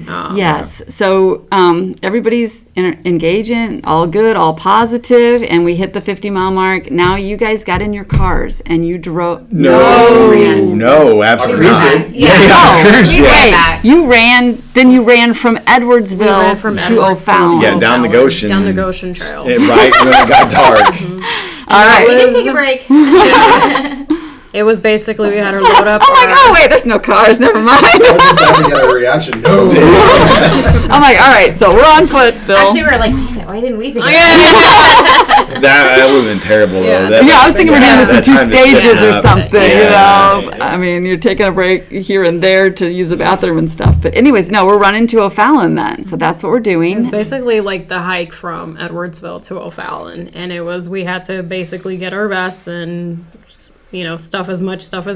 Yes. So everybody's engaging, all good, all positive, and we hit the 50-mile mark. Now you guys got in your cars and you drove. No, absolutely not. You ran from Edwardsville to O'Fallon. Yeah, down the Goshen. Down the Goshen Trail. Right when it got dark. All right. We didn't take a break. It was basically, we had her load up. I'm like, oh, wait, there's no cars. Never mind. I was just having to get a reaction. No. I'm like, all right, so we're on foot still. Actually, we were like, damn it, why didn't we think of That would have been terrible, though. I was thinking we're doing this in 2 stages or something, Yeah. I mean, you're taking a break here and there to use the bathroom and stuff. But anyways, no, we're running to O'Fallon then. So that's what we're doing. It's basically like the hike from Edwardsville to O'Fallon. And we had to basically get our vests and, stuff as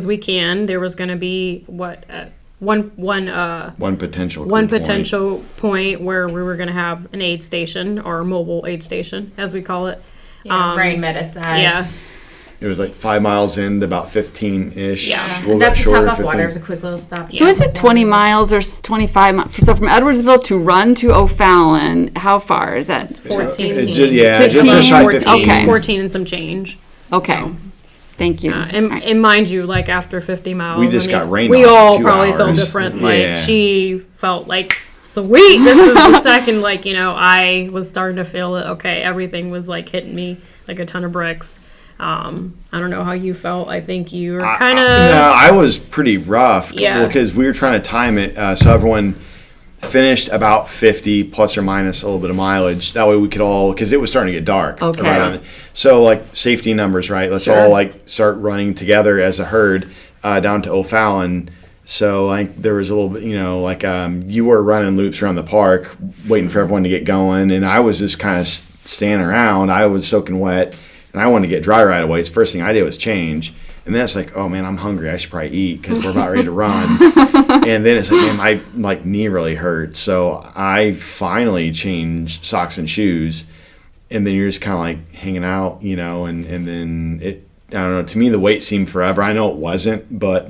we can. There was going to be, one potential point where we were going to have an aid station, or mobile aid station, as we call it. Ryan met us at. Yeah. It was like 5 miles in to about 15-ish. Yeah. That's the top off water. It was a quick little stop. So is it 20 miles or 25 miles? So from Edwardsville to run to O'Fallon, how far is that? 14. 15. Just shy of 15. Okay. 14 and some change. Okay. So. Thank you. And mind you, like after 50 miles, we just got rained on. We all 2 probably hours. felt different. Yeah. Like she felt like, sweet, this is the second. I was starting to feel it. Okay, everything was like hitting me like a ton of bricks. I don't know how you felt. I think you were kind of. I was pretty rough. Yeah. Because we were trying to time it so everyone finished about 50 plus or minus a little bit of mileage. That way we could all, because it was starting to get dark. Okay. So safety numbers, right? Let's all start running together as a herd down to O'Fallon. So I think there was a little bit, you were running loops around the park waiting for everyone to get going. And I was just kind of standing around. I was soaking wet and I wanted to get dry right away. So first thing I did was change. And then it's like, oh man, I'm hungry. I should probably eat because we're about ready to run. And then it's like, man, my knee really hurts. So I finally changed socks and shoes. And then you're just kind of like hanging out, and then it, I don't know, to me the wait seemed forever. I know it wasn't, but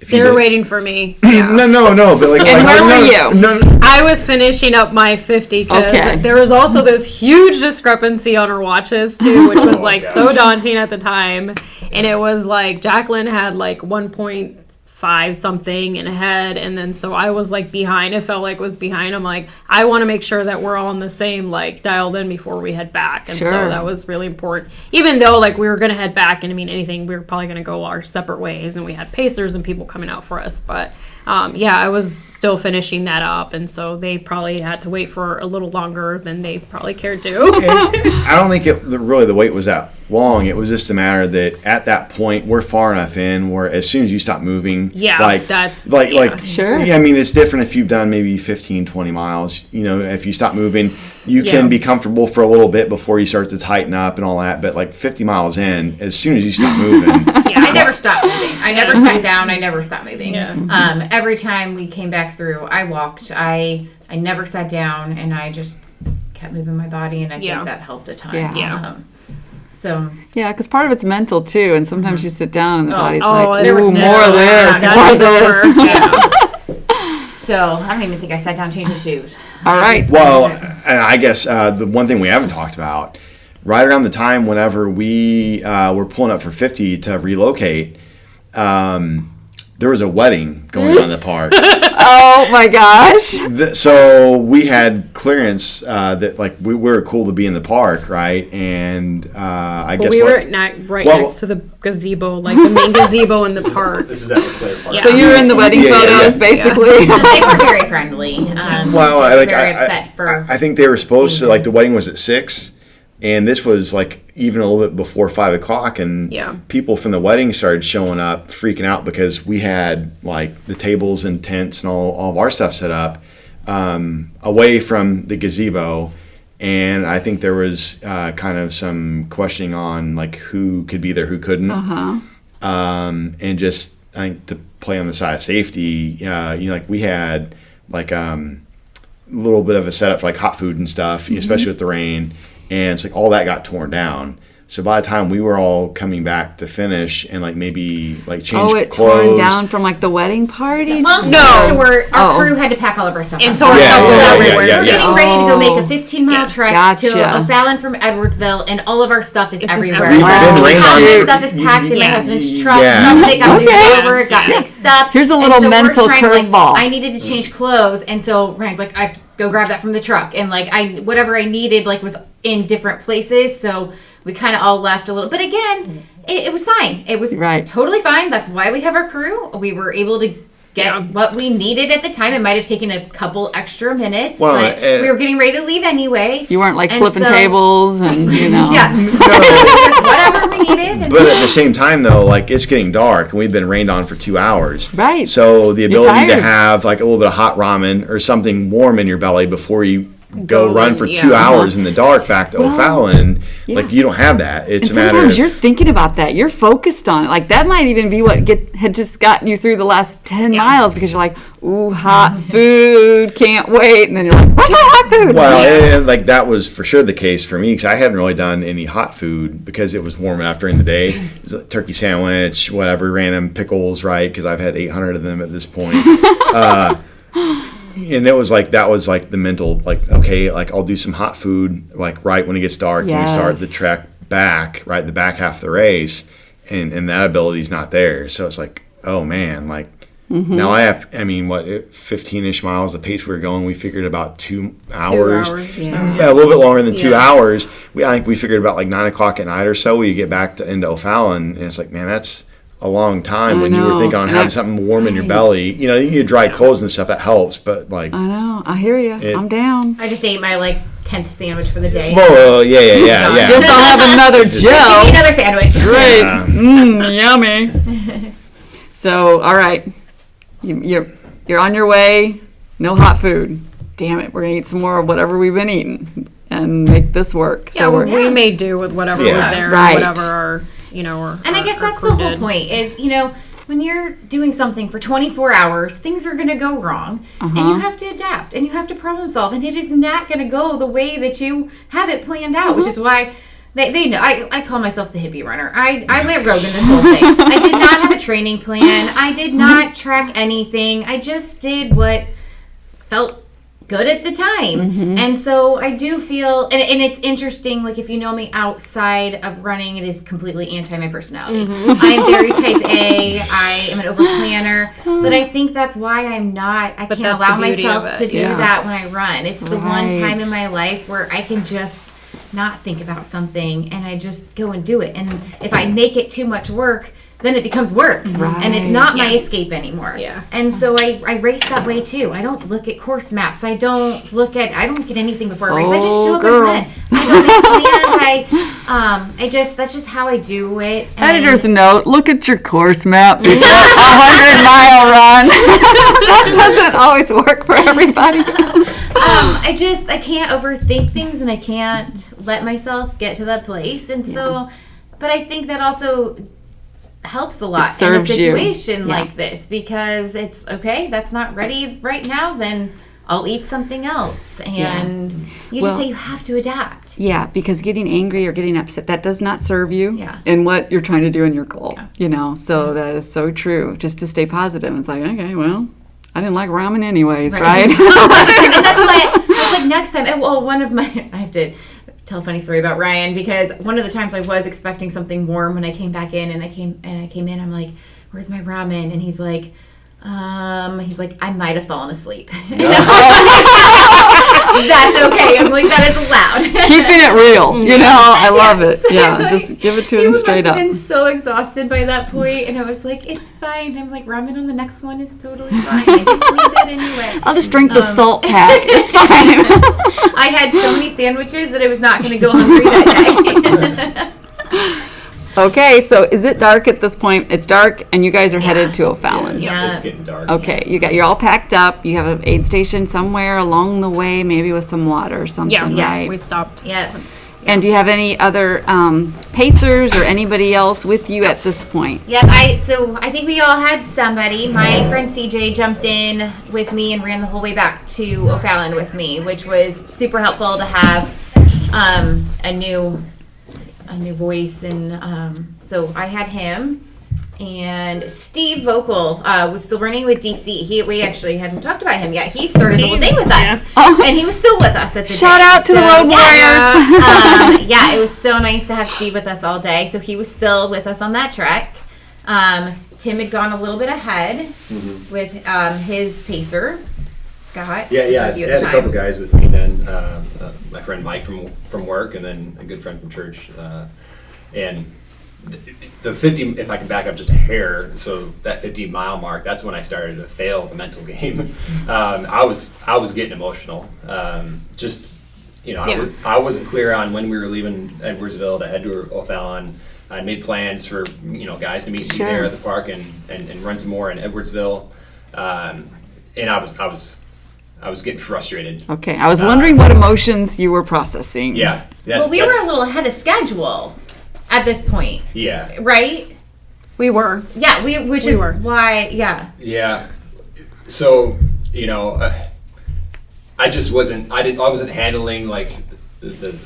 they were waiting for me. Yeah. No, but and where were you? No. I was finishing up my 50 because there was also this huge discrepancy on our watches too, which was so daunting at the time. And it was Jacqueline had 1.5 something in ahead, and then so I was behind. It felt like was behind. I'm like, I want to make sure that we're all on the same dialed in before we head back, and so that was really important. Even though we were gonna head back, and we were probably gonna go our separate ways, and we had pacers and people coming out for us, but I was still finishing that up, and so they probably had to wait for a little longer than they probably cared to. I don't think really the wait was that long. It was just a matter that at that point we're far enough in where as soon as you stop moving, that's sure. Yeah, it's different if you've done maybe 15, 20 miles. If you stop moving, you can be comfortable for a little bit before you start to tighten up and all that. But 50 miles in, as soon as you stop moving, I never stopped moving. I never sat down. I never stopped moving. Yeah. Every time we came back through, I walked. I never sat down, and I just kept moving my body, and I think that helped a ton. Yeah. So because part of it's mental too, and sometimes you sit down and the body's ooh, more of this, more of this. Yeah. So I don't even think I sat down changing shoes. All right. Well, and I guess the one thing we haven't talked about, right around the time whenever we were pulling up for 50 to relocate, there was a wedding going on in the park. Oh my gosh! So we had clearance that we were cool to be in the park, right? And I guess we were next to the gazebo, the main gazebo in the park. This is at the Claire Park. Yeah. So you were in the wedding photos, basically. They were very friendly. Well, very upset for. I think they were supposed to the wedding was at 6. And this was even a little bit before 5 o'clock, and people from the wedding started showing up, freaking out because we had the tables and tents and all of our stuff set up away from the gazebo, and I think there was kind of some questioning on who could be there, who couldn't, and just I think to play on the side of safety, we had a little bit of a setup for hot food and stuff, especially with the rain. And it's all that got torn down. So by the time we were all coming back to finish and like maybe like change it clothes, torn down from like the wedding party. Long story short, our crew had to pack all of our stuff. And up. so our stuff was everywhere. We're getting ready to go make a 15-mile Yeah. trek to O'Fallon from Edwardsville, and all of our stuff is It's just everywhere. everywhere. We've been rained All on my it. stuff is packed in my Yeah. husband's truck. Yeah. Stuff that got moved Okay. over, it got mixed up. Here's a And little so we're mental trying to, curveball. I needed to change clothes, and so Ryan's like, I have to go grab that from the truck, and like whatever I needed like was in different places, so we kind of all left a little. But again, it was fine. It was totally fine. That's why we have our crew. We were able to get what we needed at the time. It might have taken a couple extra minutes, but we were getting ready to leave anyway. You weren't like flipping tables and, you know. Yes. Just whatever we needed. But at the same time, though, like it's getting dark and we've been rained on for 2 hours. Right. So the ability to tired. have like a little bit of hot ramen or something warm in your belly before you go run for 2 hours in the dark back to O'Fallon, like you don't have that. It's And a matter sometimes of you're thinking about that. You're focused on it. Like that might even be what had just gotten you through the last 10 miles because you're like, ooh, hot food, can't wait. And then you're like, where's my hot food? Well, and like that was for sure the case for me because I hadn't really done any hot food because it was warm enough during the day. It was a turkey sandwich, whatever, random pickles, right? Because I've had 800 of them at this point. And it was like that was like the mental, like, okay, like I'll do some hot food like right when it gets dark when we start the trek back, right, the back half of the race, and that ability's not there. So it's like, oh man, like now I have, I mean, what, 15-ish miles, the pace we were going, we figured about 2 hours. 2 hours or so. Yeah, a little bit longer than 2 hours. I think we figured about like 9 o'clock at night or so when you get back into O'Fallon, and it's like, man, that's a long time when you were thinking on having something warm in your belly. You know, you get dry clothes and stuff, that helps, but like... I know, I hear you. I'm down. I just ate my like 10th sandwich for the day. Well, yeah. Guess I'll have another Give me Joe. another sandwich. Great. Yummy. So, all right. You're on your way. No hot food. Damn it. We're going to eat some more of whatever we've been eating and make this work. Yeah, so we made do with whatever was there, whatever our... and I guess that's the whole point is, when you're doing something for 24 hours, things are going to go wrong and you have to adapt and you have to problem solve, and it is not going to go the way that you have it planned out, which is why they know. I call myself the hippie runner. I went rogue in this whole thing. I did not have a training plan. I did not track anything. I just did what felt good at the time. And so I do feel, and it's interesting, like if you know me outside of running, it is completely anti my personality. I am very type A. I am an over planner, but I think that's why I can't allow myself to do that when I run. It's the one time in my life where I can just not think about something and I just go and do it. And if I make it too much work, then it becomes work, and it's not my escape anymore. Yeah. And so I race that way too. I don't look at course maps. I don't get anything before I race. I just show up and run. I don't make plans. That's just how I do it. And Editor's note: look at your course map before a 100-mile run. That doesn't always work for everybody. I can't overthink things, and I can't let myself get to that place. And so, but I think that also helps a lot in a situation like this, because it's okay, that's not ready right now, then I'll eat something else. And you just say you have to adapt. Yeah, because getting angry or getting upset, that does not serve you in what you're trying to do in your goal. So that is so true. Just to stay positive. It's like, okay, well, I didn't like ramen anyways, right? And that's why I was like, next time, I have to tell a funny story about Ryan, because one of the times I was expecting something warm when I came back in, and I came in, I'm like, where's my ramen? And he's like, I might have fallen asleep. That's okay. I'm like, that is allowed. Keeping it real, I love it. Yeah, just give it to him straight up. I was been so exhausted by that point, and I was like, it's fine. I'm like, ramen on the next one is totally fine. I didn't need that anyway. I'll just drink the salt pack. It's fine. I had so many sandwiches that I was not going to go hungry that day. Okay, so is it dark at this point? It's dark, and you guys are headed to O'Fallon. It's getting dark. Okay, you're all packed up. You have an aid station somewhere along the way, maybe with some water or something, right? We stopped. Yeah. And do you have any other pacers or anybody else with you at this point? Yep. I think we all had somebody. My friend CJ jumped in with me and ran the whole way back to O'Fallon with me, which was super helpful to have a new a new voice, and so I had him. And Steve Vocal was still running with DC. We actually hadn't talked about him yet. He started the whole day with us, and he was still with us at the Shout out to the Road Warriors. Yeah, it was so nice to have Steve with us all day. So he was still with us on that trek. Tim had gone a little bit ahead with his pacer, Scott. Yeah. I had a couple guys with me then. My friend Mike from work, and then a good friend from church, and. The 50, if I can back up just a hair, so that 50-mile mark, that's when I started to fail the mental game. I was getting emotional. I wasn't clear on when we were leaving Edwardsville to head to O'Fallon. I made plans for guys to meet me there at the park and run some more in Edwardsville, and I was getting frustrated. Okay, I was wondering what emotions you were processing. Yeah, well, we were a little ahead of schedule at this point. Yeah. Right? We were. Yeah, which is why, yeah. Yeah. So, I just wasn't handling like the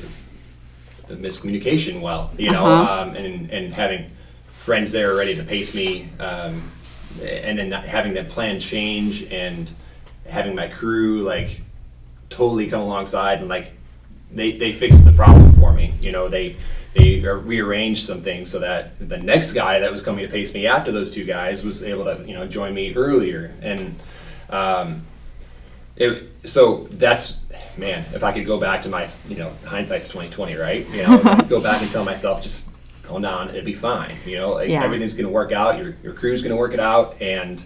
miscommunication well, and having friends there ready to pace me, and then not having that plan change, and having my crew like totally come alongside and like they fixed the problem for me. They rearranged some things so that the next guy that was coming to pace me after those two guys was able to join me earlier, and so that's, man, if I could go back to my hindsight's 2020, right? Go back and tell myself, just calm down, it'd be fine. Everything's gonna work out. Your crew's gonna work it out, and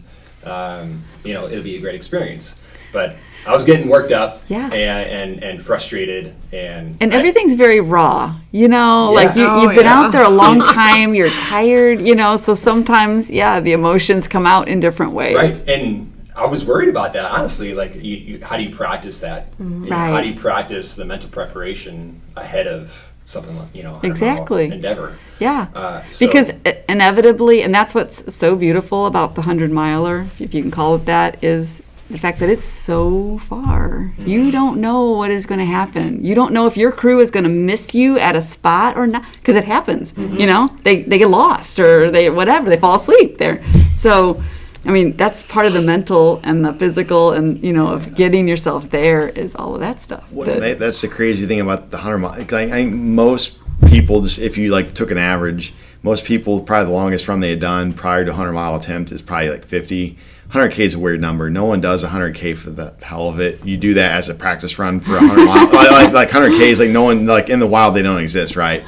it'll be a great experience. But I was getting worked up and frustrated, and everything's very raw, like you've been out there a long time, you're tired, so sometimes, the emotions come out in different ways. Right, and I was worried about that, honestly, like how do you practice that? How do you practice the mental preparation ahead of something like, exactly. endeavor? Yeah, because inevitably, and that's what's so beautiful about the 100-miler, if you can call it that, is the fact that it's so far. You don't know what is going to happen. You don't know if your crew is going to miss you at a spot or not, because it happens. They get lost, or they fall asleep there. So, I mean, that's part of the mental and the physical, and of getting yourself there is all of that stuff. That's the crazy thing about the 100 mile. I think most people, just if you took an average, most people probably the longest run they had done prior to 100-mile attempt is probably like 50. 100K is a weird number. No one does 100K for the hell of it. You do that as a practice run for 100 miles. like 100K is like no one, like in the wild they don't exist, right?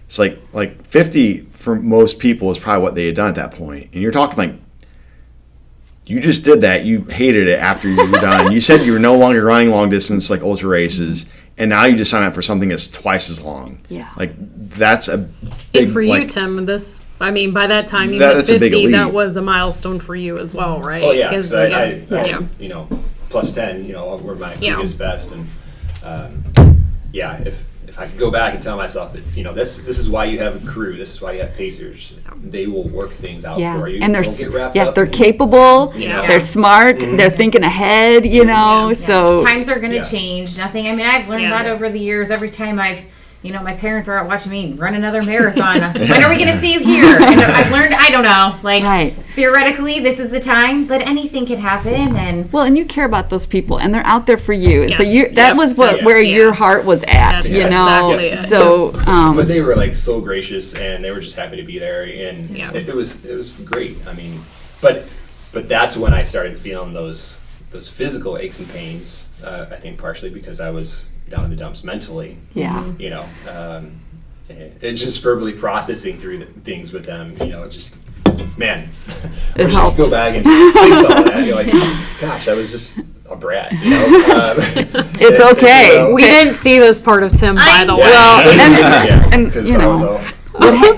It's like 50 for most people is probably what they had done at that point. And you're talking like you just did that. You hated it after you were done. You said you were no longer running long distance like ultra races, and now you just sign up for something that's twice as long. Yeah, like that's a big. And for you, Tim, by that time you hit 50, that was a milestone for you as well, right? Oh yeah, because I plus 10, were my biggest best, and if I could go back and tell myself that this is why you have a crew, this is why you have pacers, they will work things out for you. And they're up capable, they're smart, they're thinking ahead, so times are going to change. Nothing. I mean, I've learned that over the years. Every time I've my parents are out watching me run another marathon. When are we going to see you here? And I've learned, I don't know, theoretically, this is the time, but anything can happen. And you care about those people, and they're out there for you. And so that was where your heart was at, Exactly it. So, but they were so gracious, and they were just happy to be there, and it was great. I mean, but that's when I started feeling those physical aches and pains. I think partially because I was down in the dumps mentally. It's just verbally processing through things with them. Just man, it helped. Go back and fix all that. You're like, gosh, I was just a brat. It's okay. We didn't see this part of Tim, by the way. Well,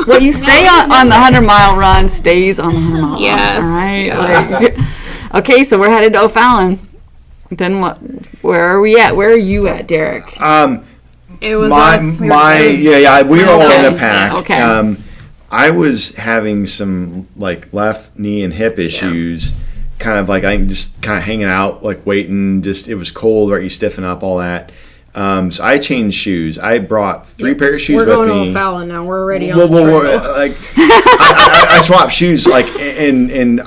what you say on the 100-mile run stays on the 100-mile yes. run. All right. Okay, so we're headed to O'Fallon. Then what? Where are we at? Where are you at, Derek? It was us. We were all in a pack. Okay. I was having some left knee and hip issues, kind of I just kind of hanging out, waiting. Just it was cold, right? You stiffen up, all that. So I changed shoes. I brought 3 pair of shoes with me. We're going to O'Fallon now. We're already on the trail. Like, I swapped shoes, like, and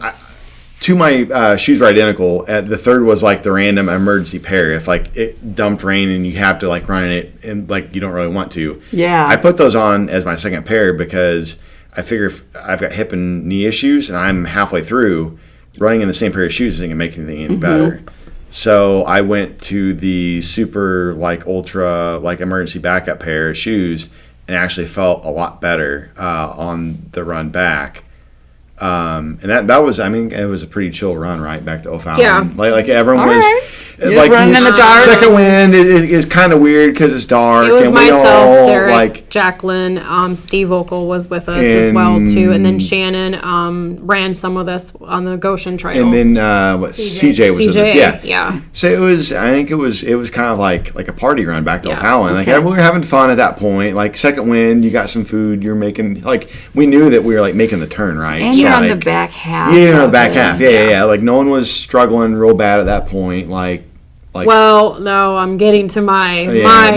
2 of my shoes were identical. The third was like the random emergency pair. If like it dumped rain and you have to like run in it and like you don't really want to. Yeah. I put those on as my second pair because I figure if I've got hip and knee issues and I'm halfway through, running in the same pair of shoes isn't gonna make anything any better. So I went to the super like ultra like emergency backup pair of shoes and actually felt a lot better on the run back. And that was, I mean, it was a pretty chill run right back to O'Fallon. Yeah. Like everyone was like running in the dark. Second wind is kind of weird because it's dark. It was and myself, Derek, like, Jacqueline, Steve Vocal was with us as well too, and then Shannon ran some with us on the Goshen Trail. And then CJ was with us. Yeah. So it was, I think it was kind of like a party run back to O'Fallon. Like we were having fun at that point. Like second wind, you got some food. You're making like we knew that we were like making the turn right. And you're on the back half. Yeah, on the back half. Yeah. Like no one was struggling real bad at that point. Like. Well, no, I'm getting to my Yeah.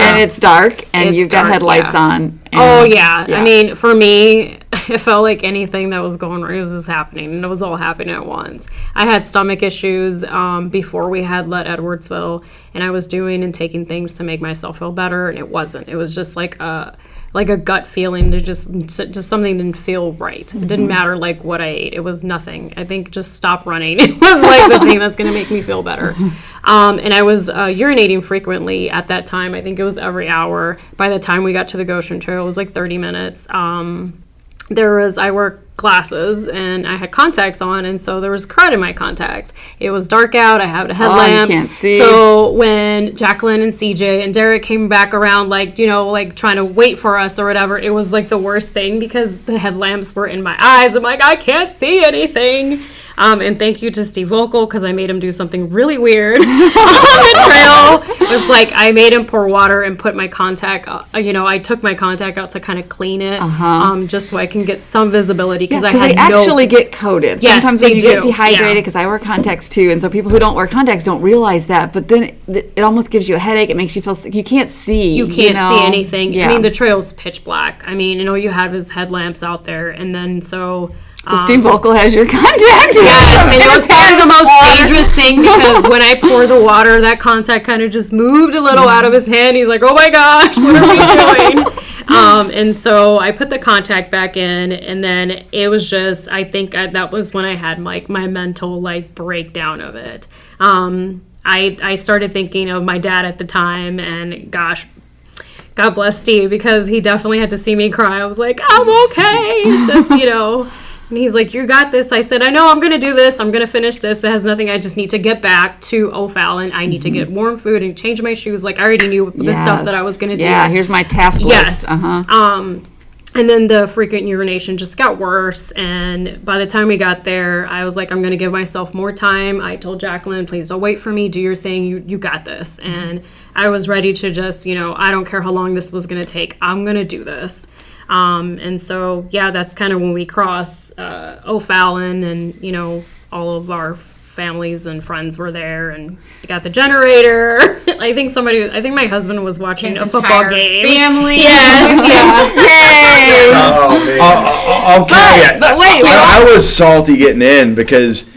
And it's dark, and you've got headlights on. And, I mean, for me, it felt like anything that was going wrong, it was just happening, and it was all happening at once. I had stomach issues before we had left Edwardsville, and I was doing and taking things to make myself feel better, and it wasn't. It was just like a gut feeling to just something didn't feel right. It didn't matter like what I ate. It was nothing. I think just stop running. It was like the thing that's going to make me feel better. And I was urinating frequently at that time. I think it was every hour. By the time we got to the Goshen Trail, it was like 30 minutes. I wore glasses and I had contacts on, and so there was crud in my contacts. It was dark out. I had a headlamp. You can't see. So when Jacqueline and CJ and Derek came back around, like trying to wait for us or whatever, it was like the worst thing because the headlamps were in my eyes. I'm like, I can't see anything. And thank you to Steve Vocal because I made him do something really weird on the trail. It was like I made him pour water and put my contact, I took my contact out to kind of clean it just so I can get some visibility because they actually get coated. Yes, sometimes when you get dehydrated, because I wear contacts too, and so people who don't wear contacts don't realize that, but then it almost gives you a headache. It makes you feel sick. You can't see. You can't see anything. Yeah. I mean, the trail's pitch black. I mean, all you have is headlamps out there, and then so Steve Vocal has your contact. Yes, and it was probably the most dangerous thing because when I poured the water, that contact kind of just moved a little out of his hand. He's like, oh my gosh, what are we doing? And so I put the contact back in, and then it was just, I think that was when I had my mental breakdown of it. I started thinking of my dad at the time, and gosh, God bless Steve, because he definitely had to see me cry. I was like, I'm okay. It's just, And he's like, you got this. I said, I know, I'm going to do this. I'm going to finish this. It has nothing. I just need to get back to O'Fallon. I need to get warm food and change my shoes. Like, I already knew the stuff that I was going to do. Yeah, here's my task list. Yes. And then the frequent urination just got worse. And by the time we got there, I was like, I'm going to give myself more time. I told Jacqueline, please don't wait for me. Do your thing. You got this. And I was ready to just, I don't care how long this was going to take. I'm going to do this. And so, that's kind of when we cross O'Fallon, and, all of our families and friends were there, and I got the generator. I think my husband was watching a football game. Family. Yes, Yay! Oh, man. Okay. But wait, I was salty getting in because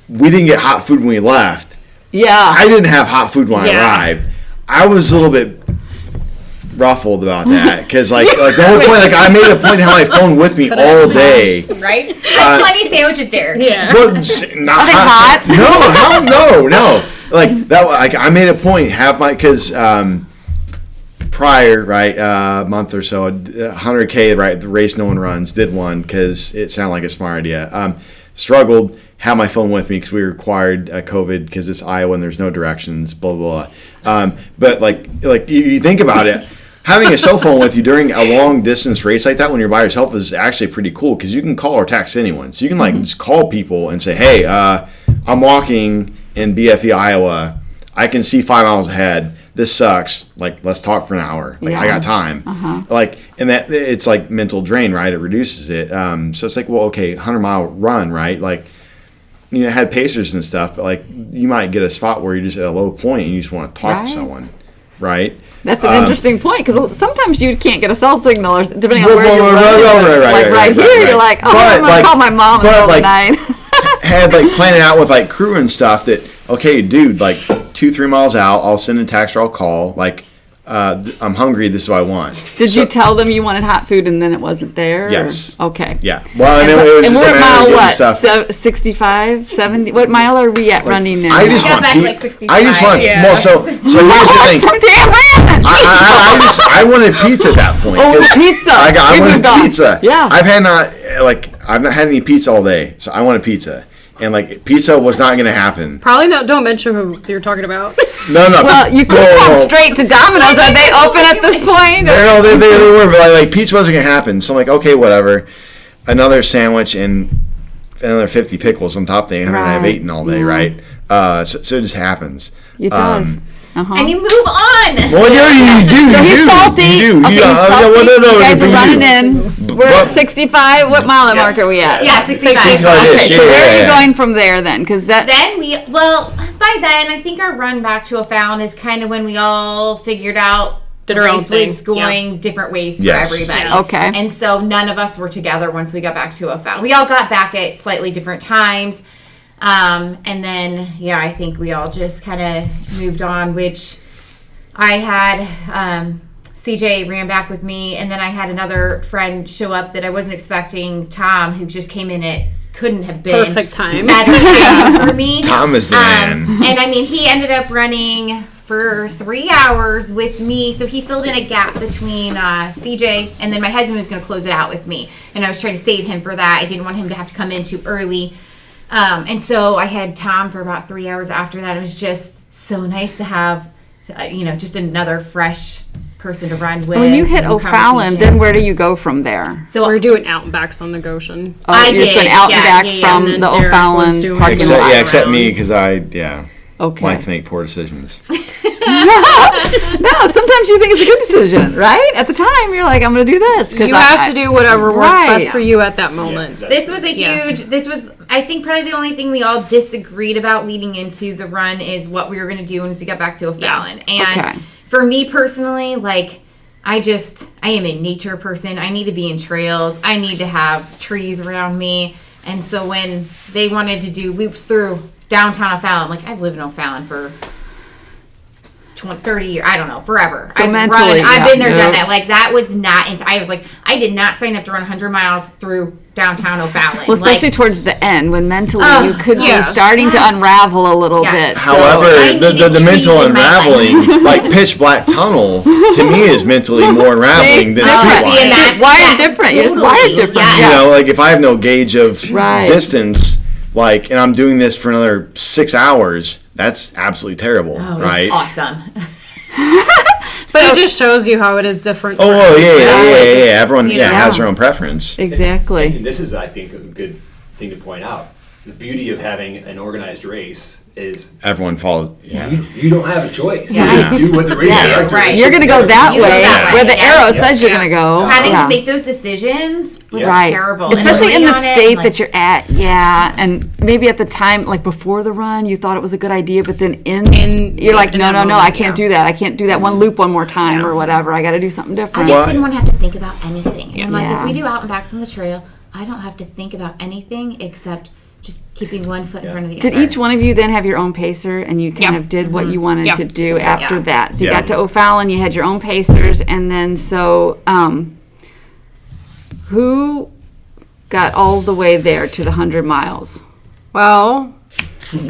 we didn't get hot food when we left. Yeah. I didn't have hot food when I arrived. I was a little bit ruffled about that because the whole point, I made a point to have my phone with me all day. Right? Plenty of sandwiches, Derek. Yeah. Well, not Are they hot? No. Like that. Like I made a point because prior month or so, 100K the race no one runs did one because it sounded like a smart idea. Struggled. Have my phone with me because we required COVID because it's Iowa and there's no directions. Blah blah blah. But like you think about it. Having a cell phone with you during a long distance race like that when you're by yourself is actually pretty cool because you can call or text anyone. So you can just call people and say, hey, I'm walking in BFE, Iowa. I can see 5 miles ahead. This sucks. Let's talk for an hour. I got time. And that it's mental drain, right? It reduces it. So it's well, okay, 100-mile run, right? had pacers and stuff, but like you might get a spot where you're just at a low point and you just want to talk to someone, right? That's an interesting point, because sometimes you can't get a cell signal, or depending on where you're running. Right here, you're like, I'm going to call my mom in the middle of the night. Had like planned it out with like crew and stuff that, okay, dude, like 2-3 miles out, I'll send a text or I'll call, like, I'm hungry, this is what I want. Did you tell them you wanted hot food and then it wasn't there? Yes. Or? Okay. Yeah. Well, and it was and just we're a at matter mile of getting stuff. 65, 70? What mile are we at running now? I just want back like 65. I just want, Yeah. well, so here's the thing. Some damn ramen! I wanted pizza at that point. Oh, 'cause pizza. I We moved on. wanted pizza. Yeah. I've not had any pizza all day, so I wanted pizza. And like pizza was not going to happen. Probably not. Don't mention who you're talking about. No. Well, you could have gone straight to Domino's. Are they open at this point? No, they were, but like pizza wasn't going to happen. So I'm like, okay, whatever. Another sandwich and another 50 pickles on top of the 100 I've Right. eaten all day, Yeah. right? So it just happens. It does. And you move on. Well, you do. So he's salty. You do. Okay, he's salty. You guys are running in. We're at 65. What mile mark are we at? Yeah, 65. Okay, so where are you going from there then? Because that. Then by then, I think our run back to O'Fallon is kind of when we all figured out Did the our own race thing. was going different ways for Yes. everybody. Yeah. Okay. And so none of us were together once we got back to O'Fallon. We all got back at slightly different times. And then, I think we all just kind of moved on, which I had CJ ran back with me, and then I had another friend show up that I wasn't expecting, Tom, who just came in at couldn't have been Perfect time. better time for me. Tom is the man. And I mean, he ended up running for 3 hours with me, so he filled in a gap between CJ and then my husband was going to close it out with me, and I was trying to save him for that. I didn't want him to have to come in too early, and so I had Tom for about 3 hours after that. It was just so nice to have just another fresh person to run with. When you hit new O'Fallon, conversation. then where do you go from there? So We're doing out and backs on the Goshen. Oh, I you're just did, going out and yeah, back yeah, yeah. from And then the Derek was O'Fallon doing parking his lot. own. Except around. me, because I Okay. like to make poor decisions. No, sometimes you think it's a good decision, right? At the time, you're like, I'm going to do this. You have to do whatever works Right. best for you at that moment. Yeah, this was a Yeah. huge. This was, I think, probably the only thing we all disagreed about leading into the run is what we were going to do once we got back to O'Fallon. And Okay. for me personally, like, I am a nature person. I need to be in trails. I need to have trees around me. And so when they wanted to do loops through downtown O'Fallon, like, I've lived in O'Fallon for 30 years, I don't know, forever. So I've mentally, I've been there, yeah. done that. Like, that was not, I was like, I did not sign up to run 100 miles through downtown O'Fallon. Well, especially like, towards the end, when mentally Oh, you could yes. be starting to Yes. unravel a little Yes. bit. However, I the needed mental trees in my unraveling, like pitch black tunnel, to me is mentally more unraveling than That's street right. line. and that's- Wired yeah, different. You're just totally. wired different. Yes. You know, like if I have no gauge of Right. distance, like, and I'm doing this for another 6 hours, that's absolutely terrible, oh, right? it's awesome. But it just shows you how it is different. Oh, for yeah. Everyone, You know. has their own preference. Exactly. And this is, I think, a good thing to point out. The beauty of having an organized race is Everyone follows. Yeah. you don't have a choice. Yeah. You just do what the race Yeah, director right. You're going to go that You go way, that way, where the yeah. arrow says you're going to go. Having Yeah. to make those decisions was Right. terrible. Especially in And the early on state it, that you're at, yeah. And maybe at the time, like before the run, you thought it was a good idea, but then you're like, in no, that I moment, can't yeah. do that. I can't do that one loop one more time or whatever. I got to do something I different. just Well, didn't want to have to think about anything. And I'm like, Yeah. if we do out and backs on the trail, I don't have to think about anything except just keeping one foot in front of the Did other. each one of you then have your own pacer and you kind Yeah. of did what you wanted Yeah. to do after Yeah. that? So you Yeah. got to O'Fallon, you had your own pacers, and then so who got all the way there to the 100 miles? Well, Drum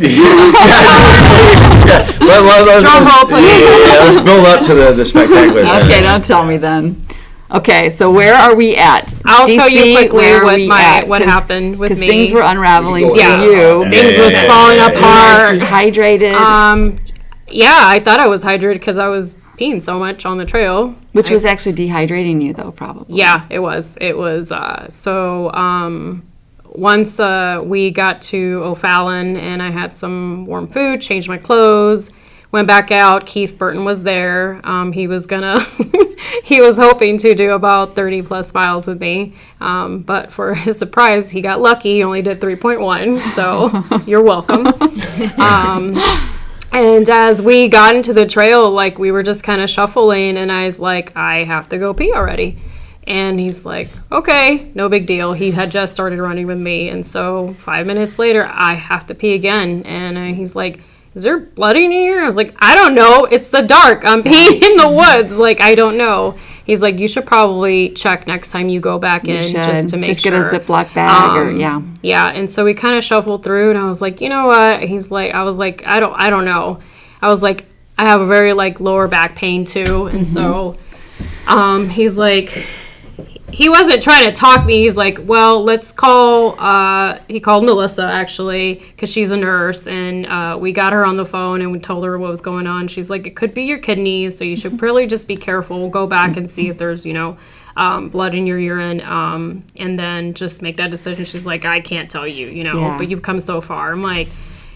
roll, please. Let's build up to the spectacular. Okay, don't tell me then. Okay, so where are we at? I'll tell you DC, quickly where are what we my- at? what happened with Because me. things were unraveling for Yeah. you. things was Yeah. falling Yeah. apart. Dehydrated, Yeah, I thought I was hydrated because I was peeing so much on the trail. which was actually dehydrating you though, probably. Yeah, it was. Once we got to O'Fallon and I had some warm food, changed my clothes, Went back out. Keith Burton was there. He was he was hoping to do about 30 plus miles with me. But for his surprise, he got lucky. He only did 3.1. So you're welcome. And as we got into the trail, like, we were just kind of shuffling, and I was like, I have to go pee already. And he's like, okay, no big deal. He had just started running with me. And so 5 minutes later, I have to pee again. And he's like, is there blood in here? I was like, I don't know. It's the dark. I'm peeing in the woods. Like, I don't know. He's like, you should probably check next time you go back in just to make sure. Just get a Ziploc bag Yeah, and so we kind of shuffled through, and I was like, you know what? He's like, I was like, I don't know. I was like, I have a very, like, lower back pain too, and so he's like, he wasn't trying to talk me. He's like, well, let's call, he called Melissa, actually, because she's a nurse, and we got her on the phone, and we told her what was going on. She's like, it could be your kidneys, so you should really just be careful. Go back and see if there's, blood in your urine, and then just make that decision. She's like, I can't tell you, but you've come so far. I'm like,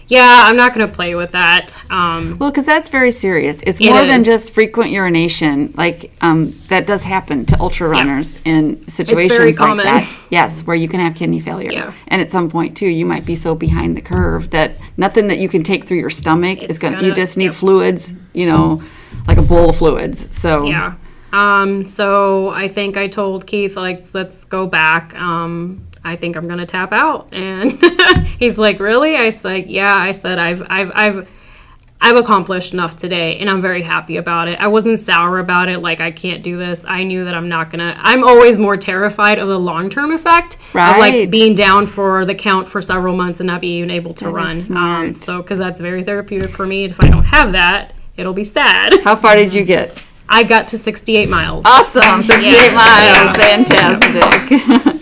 yeah, I'm not going to play with that. Well, because that's very serious. It's more than just frequent urination. Like, that does happen to ultra runners in situations like that. Yes, where you can have kidney failure. Yeah. And at some point, too, you might be so behind the curve that nothing that you can take through your stomach is going to, you just need fluids, like a bowl of fluids. So. Yeah. So I think I told Keith, like, let's go back. I think I'm going to tap out. And he's like, really? I said, yeah. I said, I've accomplished enough today, and I'm very happy about it. I wasn't sour about it. Like, I can't do this. I knew that I'm always more terrified of the long-term effect of, like, being down for the count for several months and not being able to run. Because that's very therapeutic for me. If I don't have that, it'll be sad. How far did you get? I got to 68 miles. Awesome. 68 miles. Fantastic.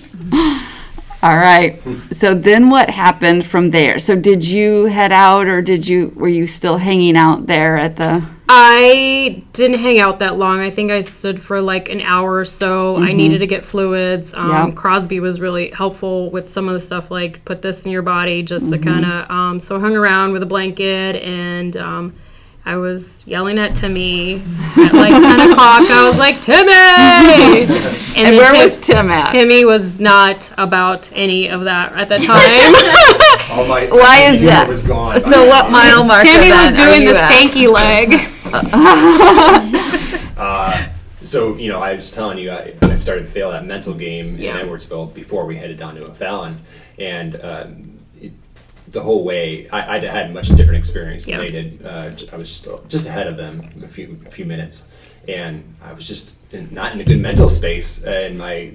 All right. So then what happened from there? So did you head out, or were you still hanging out there at the... I didn't hang out that long. I think I stood for like an hour or so. I needed to get fluids. Crosby was really helpful with some of the stuff, like put this in your body just to kind of... so I hung around with a blanket, and... I was yelling at Timmy at like 10 o'clock. I was like, Timmy! And where was Tim at? Timmy was not about any of that at the time. Why is that? Was gone. So what mile marker? Timmy was doing the stanky leg. So, I was telling you, I started to fail that mental game in Edwardsville before we headed down to O'Fallon. And the whole way, I had a much different experience than they did. I was just ahead of them a few minutes, and I was just not in a good mental space. And my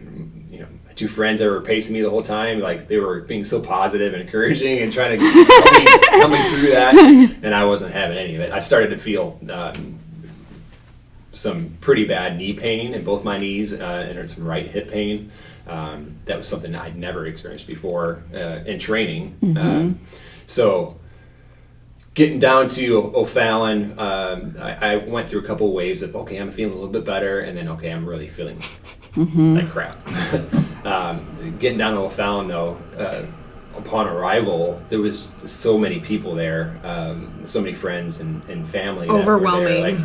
two friends that were pacing me the whole time, like, they were being so positive and encouraging and trying to help me through that, and I wasn't having any of it. I started to feel some pretty bad knee pain in both my knees, and some right hip pain. That was something I'd never experienced before in training. So getting down to O'Fallon, I went through a couple of waves of, okay, I'm feeling a little bit better, and then, okay, I'm really feeling like crap. Getting down to O'Fallon, though, upon arrival, there was so many people there, so many friends and family. Overwhelming. That were there. Like,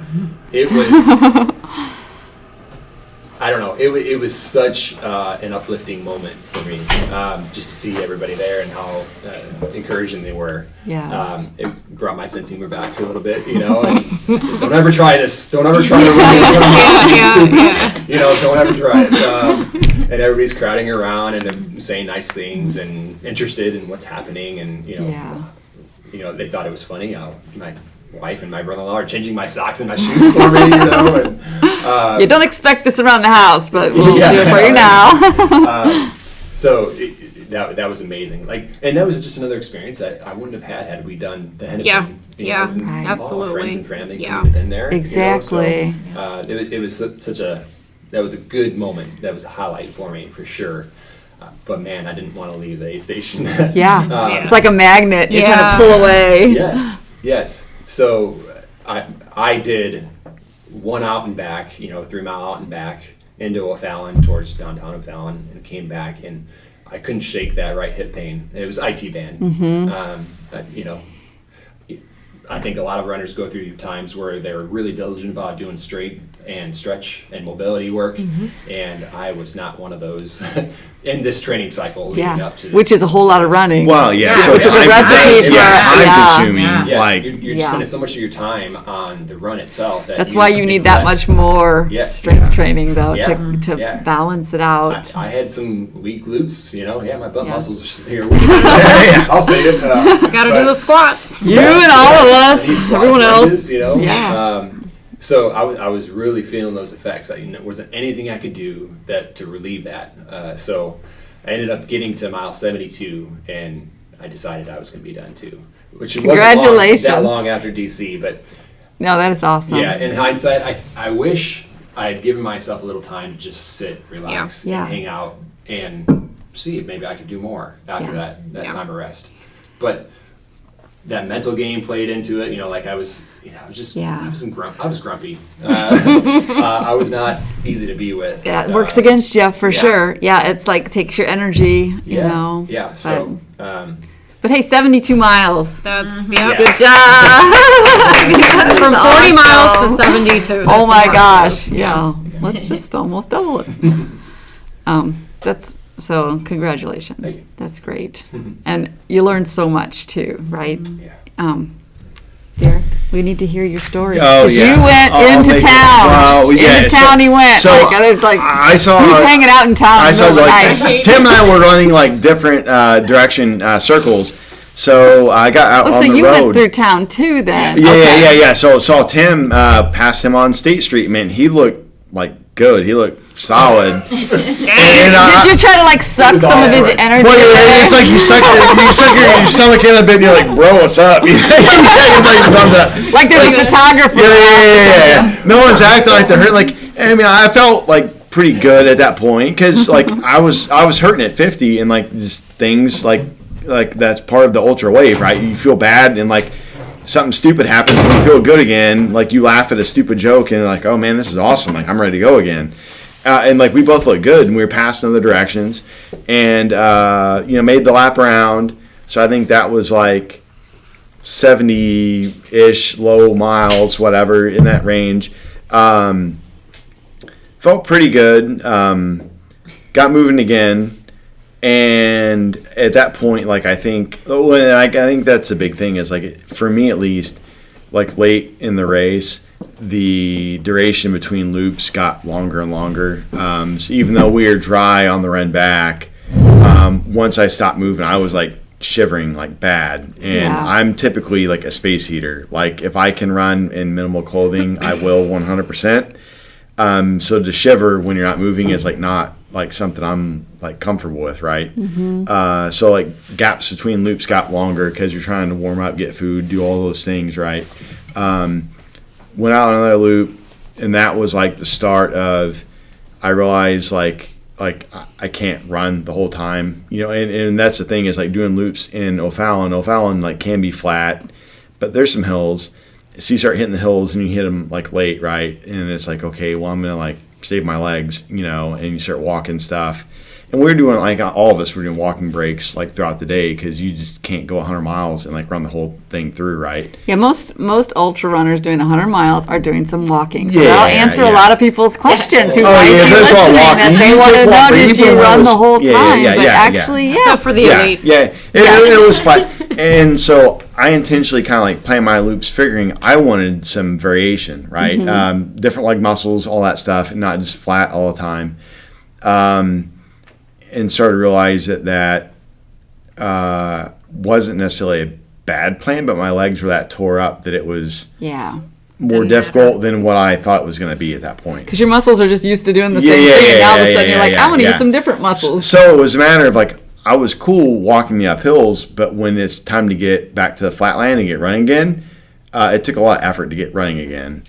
it was... I don't know. It was such an uplifting moment for me, just to see everybody there and how encouraging they were. Yes. It brought my sense of humor back a little bit, And said, don't ever try this. Don't ever try to run. Don't ever try it. And everybody's crowding around and saying nice things and interested in what's happening, and they thought it was funny how my wife and my brother-in-law are changing my socks and my shoes for me, And, you don't expect this around the house, but we'll do it for you now. So that was amazing. And that was just another experience that I wouldn't have had we done the Hennepin. Absolutely. All friends and family could have been there. Exactly. It was that was a good moment. That was a highlight for me, for sure. But man, I didn't want to leave the aid station. It's like a magnet. You kind of pull away. Yes. So I did one out and back, 3 mile out and back into O'Fallon towards downtown O'Fallon, and came back, and I couldn't shake that right hip pain. It was IT band. I think a lot of runners go through times where they're really diligent about doing straight and stretch and mobility work, and I was not one of those in this training cycle leading up to which is a whole lot of running. Well, so which is a recipe for time consuming. Yes, Like you're spending so much of your time on the run itself. That's why you need that much more strength training, though, to balance it out. I had some weak glutes, my butt muscles are here. I'll say it. Gotta do the squats. You and all of us, everyone else. So I was really feeling those effects. There wasn't anything I could do to relieve that. So I ended up getting to mile 72, and I decided I was going to be done too. Which Congratulations. wasn't that long after DC, but no, that is awesome. Yeah, in hindsight, I wish I had given myself a little time to just sit, relax, and hang out, and see if maybe I could do more after that time of rest. But that mental game played into it. I was grumpy. I was not easy to be with. Yeah, it works against you for sure. Yeah, it's like takes your energy. You know. Yeah. So. But hey, 72 miles. That's good job. From 40 miles to 72. Oh my gosh. Yeah. Let's just almost double it. So congratulations. That's great. And you learned so much too, right? Yeah. Derek, we need to hear your story. Oh, yeah. You went into town. Well, yeah. Into town he went. So I saw. He was hanging out in town. I saw Tim and I were running different direction circles. So I got out on the road. So you went through town too then? Yeah. So saw Tim, passed him on State Street. Man, he looked good. He looked solid. And, did you try to suck some of his energy? Well, it's like you suck your stomach in a bit, and you're like, bro, what's up? Like there's a photographer. Yeah. No one's acting like they're hurt. I felt pretty good at that point because I was hurting at 50, and just things like that's part of the ultra wave, right? You feel bad and something stupid happens and you feel good again. You laugh at a stupid joke and oh man, this is awesome. I'm ready to go again. And we both looked good, and we were passing other directions, and made the lap around. So I think that was 70-ish low miles, whatever, in that range. Felt pretty good. Got moving again, and at that point, I think that's the big thing is for me at least, late in the race, the duration between loops got longer and longer. So even though we were dry on the run back, once I stopped moving, I was shivering bad. And I'm typically a space heater. If I can run in minimal clothing, I will 100%. So to shiver when you're not moving is not something I'm comfortable with, right? Mm-hmm. So gaps between loops got longer because you're trying to warm up, get food, do all those things, right? Went out on another loop, and that was the start of, I realized I can't run the whole time, and that's the thing is doing loops in O'Fallon can be flat, but there's some hills. So you start hitting the hills and you hit them late, right? And it's okay, well, I'm gonna save my legs, and you start walking stuff. And we're doing all of us were doing walking breaks throughout the day because you just can't go 100 miles and run the whole thing through, right? Yeah, most ultra runners doing 100 miles are doing some walking. So that'll answer a lot of people's questions who might be listening that they want to know, did you run the whole time? But actually, So for the elites. It was fun. And so I intentionally kind of planned my loops, figuring I wanted some variation, right? Mm-hmm. Different leg muscles, all that stuff, and not just flat all the time. And started to realize that wasn't necessarily a bad plan, but my legs were that tore up that it was more difficult than what I thought it was going to be at that point. Because your muscles are just used to doing the same thing, and all of a sudden you're I want to use some different muscles. So it was a matter of I was cool walking the uphills, but when it's time to get back to the flat land and get running again, it took a lot of effort to get running again.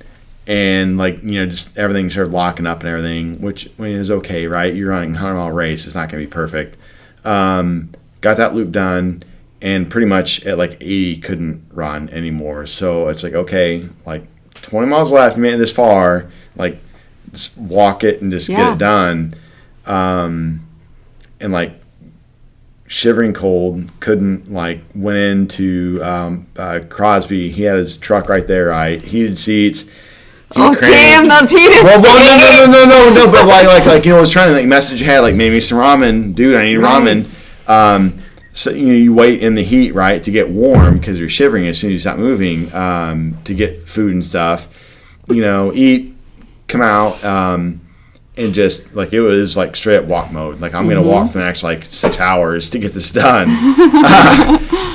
And just everything started locking up and everything, which is okay, right? You're running a 100-mile race; it's not going to be perfect. Got that loop done, and pretty much at 80 couldn't run anymore. So it's okay, 20 miles left. You made it this far, just walk it and just get it done. And shivering cold, couldn't, like, went into Crosby. He had his truck right there, right? Heated seats. Damn, those heated seats. No, but like you know, I was trying to, like, message ahead, like, maybe some ramen. Dude, I need ramen. So, you know, you wait in the heat, right, to get warm because you're shivering as soon as you stop moving to get food and stuff. You know, eat, come out, and just, like, it was, like, straight up walk mode. Like, I'm going to walk for the next, like, 6 hours to get this done.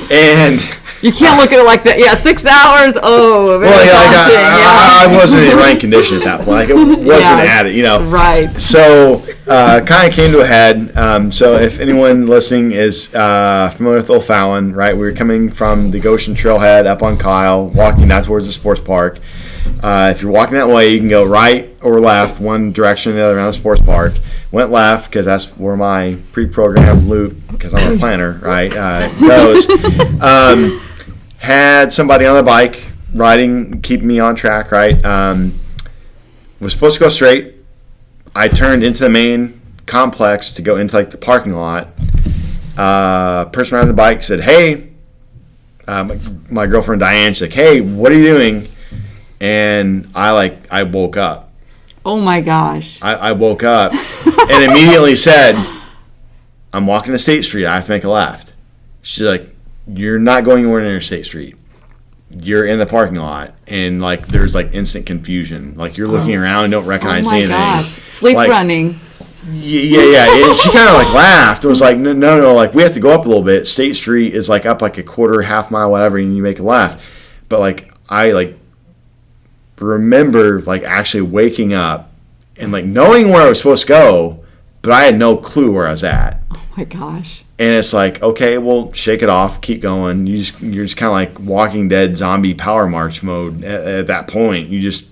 And you can't look at it like that. Yeah, 6 hours. Oh, very I wasn't in running condition at that point. Like, it wasn't at it, you know. Right. So, kind of came to a head. So, if anyone listening is familiar with O'Fallon, right, we were coming from the Goshen Trailhead up on Kyle, walking down towards the sports park. If you're walking that way, you can go right or left, one direction or the other around the sports park. Went left because that's where my pre-programmed loop, because I'm a planner, right, goes. Had somebody on the bike riding, keeping me on track, right. Was supposed to go straight. I turned into the main complex to go into, like, the parking lot. Person riding the bike said, "Hey," my girlfriend Diane, she's like, "Hey, what are you doing?" And I woke up. Oh my gosh. I woke up and immediately said, "I'm walking to State Street. I have to make a left." She's like, "You're not going anywhere near State Street. You're in the parking lot." And, like, there's, like, instant confusion. Like, you're looking around and don't recognize anything. Oh my gosh. Sleep like, running. Yeah. And she kind of, like, laughed. It was like, no, like, we have to go up a little bit. State Street is, like, up like a quarter, half mile, whatever, and you make a left. But, like, I, like, remember, like, actually waking up and, like, knowing where I was supposed to go, but I had no clue where I was at. Oh my gosh. And it's like, okay, well, shake it off, keep going. You're just kind of like Walking Dead zombie power march mode at that point. You just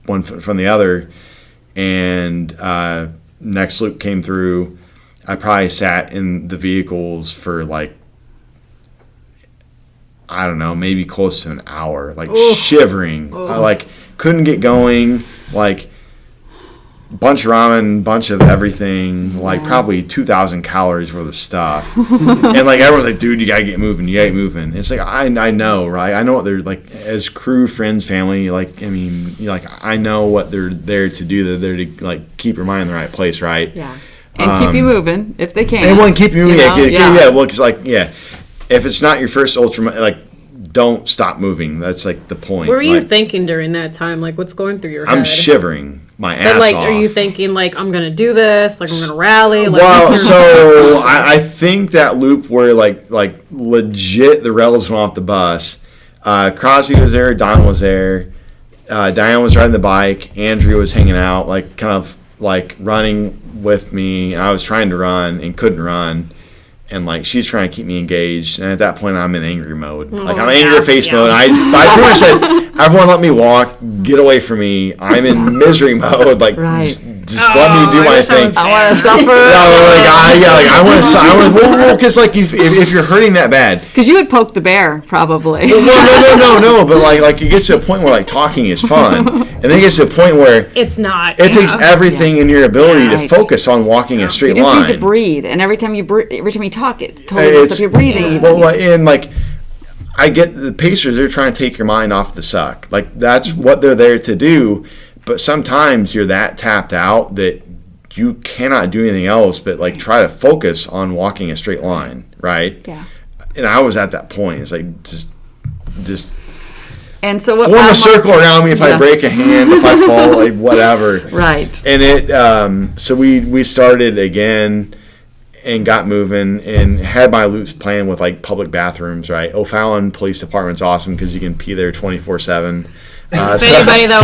one foot from the other, and next loop came through. I probably sat in the vehicles for, like, I don't know, maybe close to an hour, like, shivering. I, like, couldn't get going, like, bunch of ramen, bunch of everything, like, probably 2,000 calories worth of stuff. And, like, everyone's like, "Dude, you gotta get moving, It's like, I know, right? I know what they're, like, as crew, friends, family, like, I mean, you know, like, I know what they're there to do. They're there to, like, keep your mind in the right place, right? Yeah. And keep you moving if they can. They want to keep you moving. Yeah. Well, because, like, if it's not your first ultra, like, don't stop moving. That's, like, the point. What were you thinking during that time? Like, what's going through your head? I'm shivering my ass like, off. are you thinking, like, I'm going to do this? Like, I'm going to rally? Like, well, so I think that loop where, like legit the rebels went off the bus. Crosby was there. Don was there. Diane was riding the bike. Andrea was hanging out, like, kind of, like, running with me. I was trying to run and couldn't run. And, like, she's trying to keep me engaged. And at that point, I'm in angry mode. Like, I'm in angry face mode. I pretty much said, "Everyone let me walk. Get away from me. I'm in misery mode. Like, just let me do my thing." I want to suffer. I want to. Well, because, like, if you're hurting that bad. Because you would poke the bear, probably. No. But, like, it gets to a point where, like, talking is fun. And then it gets to a point where it's not. It takes everything in your ability to focus on walking a straight line. You just need to breathe. And every time you talk, it totally messes up your breathing. Well, and, like, I get the pacers, they're trying to take your mind off the suck. Like, that's what they're there to do. But sometimes you're that tapped out that you cannot do anything else but, like, try to focus on walking a straight line, right? Yeah. And I was at that point. It's like, just and so what form a circle around me if I break a hand, if I fall, like, whatever. Right. And it, so we started again and got moving and had my loops planned with, like, public bathrooms, right? O'Fallon Police Department's awesome because you can pee there 24/7. Anybody that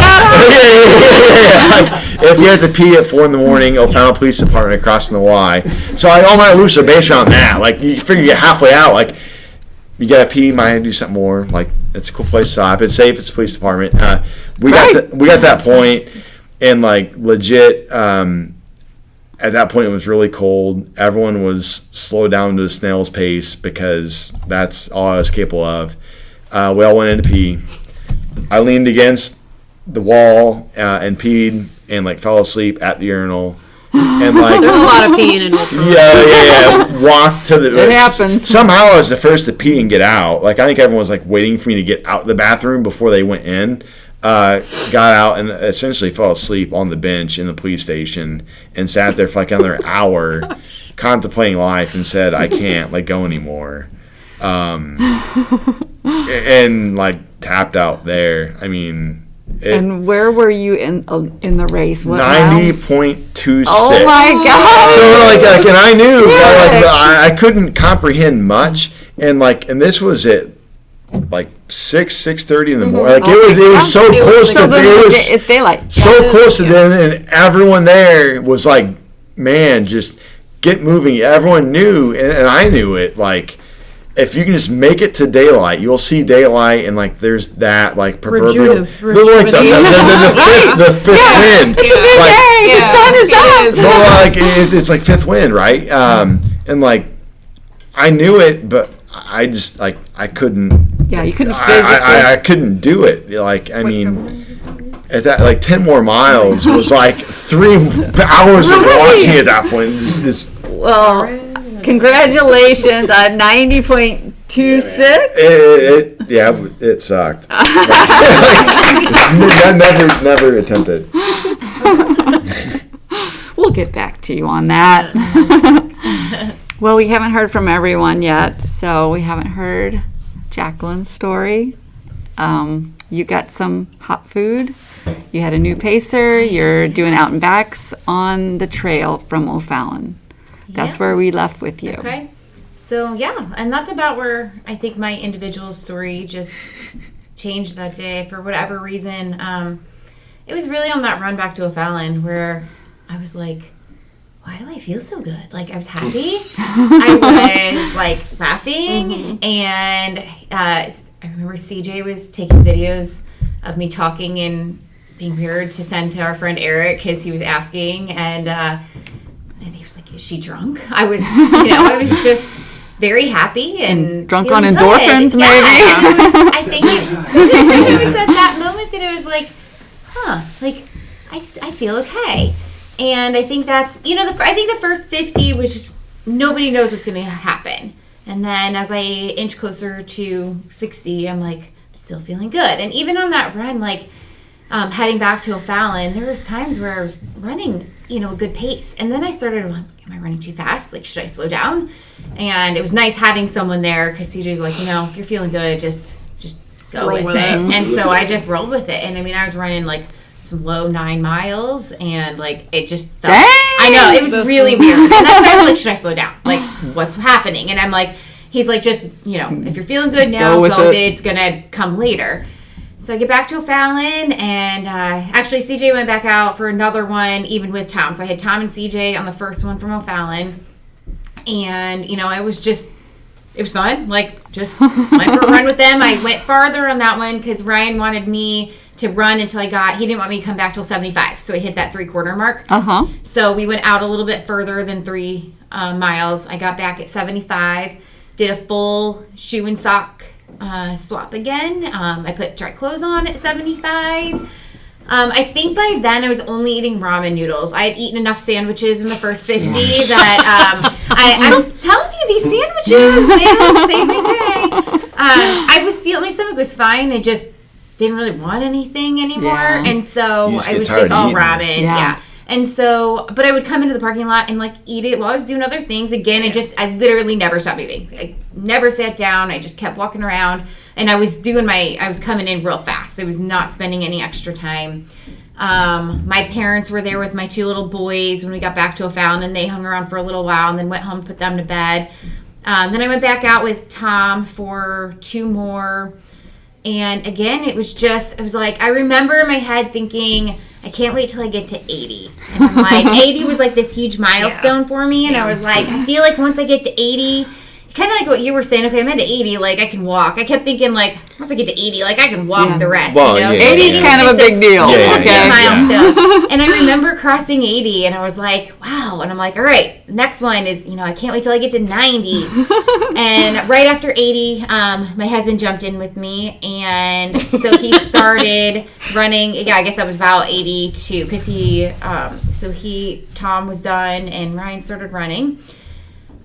Like, if you have to pee at 4 a.m, O'Fallon Police Department across from the Y. So, like, all my loops are based around that. Like, you figure you get halfway out, like, you gotta pee, might do something more. Like, it's a cool place to stop. It's safe. It's a police department. We got to that point, and, like, legit. At that point, it was really cold. Everyone was slowed down to a snail's pace because that's all I was capable of. We all went in to pee. I leaned against the wall and peed and, like, fell asleep at the urinal. And, like, there's a lot of peeing in ultra. Yeah. walk to the. It happens. Somehow I was the first to pee and get out. Like I think everyone was like waiting for me to get out the bathroom before they went in. Got out and essentially fell asleep on the bench in the police station and sat there for like another hour, contemplating life, and said, "I can't go anymore," and like tapped out there. I mean. And where were you in the race? 90.26. Oh my God! So and I knew I couldn't comprehend much, and this was at 6:30 in the morning. It was so close to it's daylight. So close to then, and everyone there was like, "Man, just get moving." Everyone knew, and I knew it. If you can just make it to daylight, you'll see daylight, and there's that proverbial, the fifth wind. It's a big day. The sun is up. It's like fifth wind, right? And I knew it, but I just I couldn't. Yeah, you couldn't. I couldn't do it. I mean. At that, 10 more miles was 3 hours of walking at that point. Well, congratulations on 90.26. It sucked. Never attempted. We'll get back to you on that. Well, we haven't heard from everyone yet, so we haven't heard Jacqueline's story. You got some hot food. You had a new pacer. You're doing out and backs on the trail from O'Fallon. That's where we left with you. Okay. So, and that's about where I think my individual story just changed that day for whatever reason. It was really on that run back to O'Fallon where I was like, why do I feel so good? I was happy. I was laughing. And I remember CJ was taking videos of me talking and being weird to send to our friend Eric because he was asking, and he was like, "Is she drunk?" I was, I was just very happy and drunk on endorphins, maybe. I think it was at that moment that it was I feel okay, and I think that's I think the first 50 was just nobody knows what's going to happen, and then as I inch closer to 60, I'm still feeling good, and even on that run, heading back to O'Fallon, there was times where I was running, a good pace. And then I started, am I running too fast? Should I slow down? And it was nice having someone there because CJ's like, if you're feeling good, just go with it. And so I just rolled with it. And I mean, I was running some low 9 miles and it just felt, I know, it was really weird. And that's why I was should I slow down? What's happening? And I'm he's just, if you're feeling good now, go with it. It's going to come later. So I get back to O'Fallon, and actually CJ went back out for another one, even with Tom. So I had Tom and CJ on the first one from O'Fallon, and I was just, it was fun. Just went for a run with them. I went farther on that one because Ryan wanted me to run until he didn't want me to come back till 75. So I hit that 3/4 mark. So we went out a little bit further than 3 miles. I got back at 75, did a full shoe and sock swap again. I put dry clothes on at 75. I think by then I was only eating ramen noodles. I had eaten enough sandwiches in the first 50 that I'm telling you, these sandwiches, they saved my day. I was feeling, my stomach was fine. I just didn't really want anything anymore. And so I was just all ramen. Yeah. And so, but I would come into the parking lot and eat it while I was doing other things. Again, I literally never stopped moving. I never sat down. I just kept walking around, and I was coming in real fast. I was not spending any extra time. My parents were there with my 2 little boys when we got back to O'Fallon, and they hung around for a little while and then went home, put them to bed. Then I went back out with Tom for 2 more. And again, it was just, I remember in my head thinking, I can't wait till I get to 80. And I'm 80 was this huge milestone for me. And I was I feel once I get to 80, kind of what you were saying, okay, I'm at 80, I can walk. I kept thinking, once I get to 80, I can walk the rest, well, 80 is kind of a big deal. It's a big milestone. And I remember crossing 80, and I was wow. And I'm all right, next one is, I can't wait till I get to 90. And right after 80, my husband jumped in with me, and so he started running. Yeah, I guess that was about 82, because Tom was done, and Ryan started running.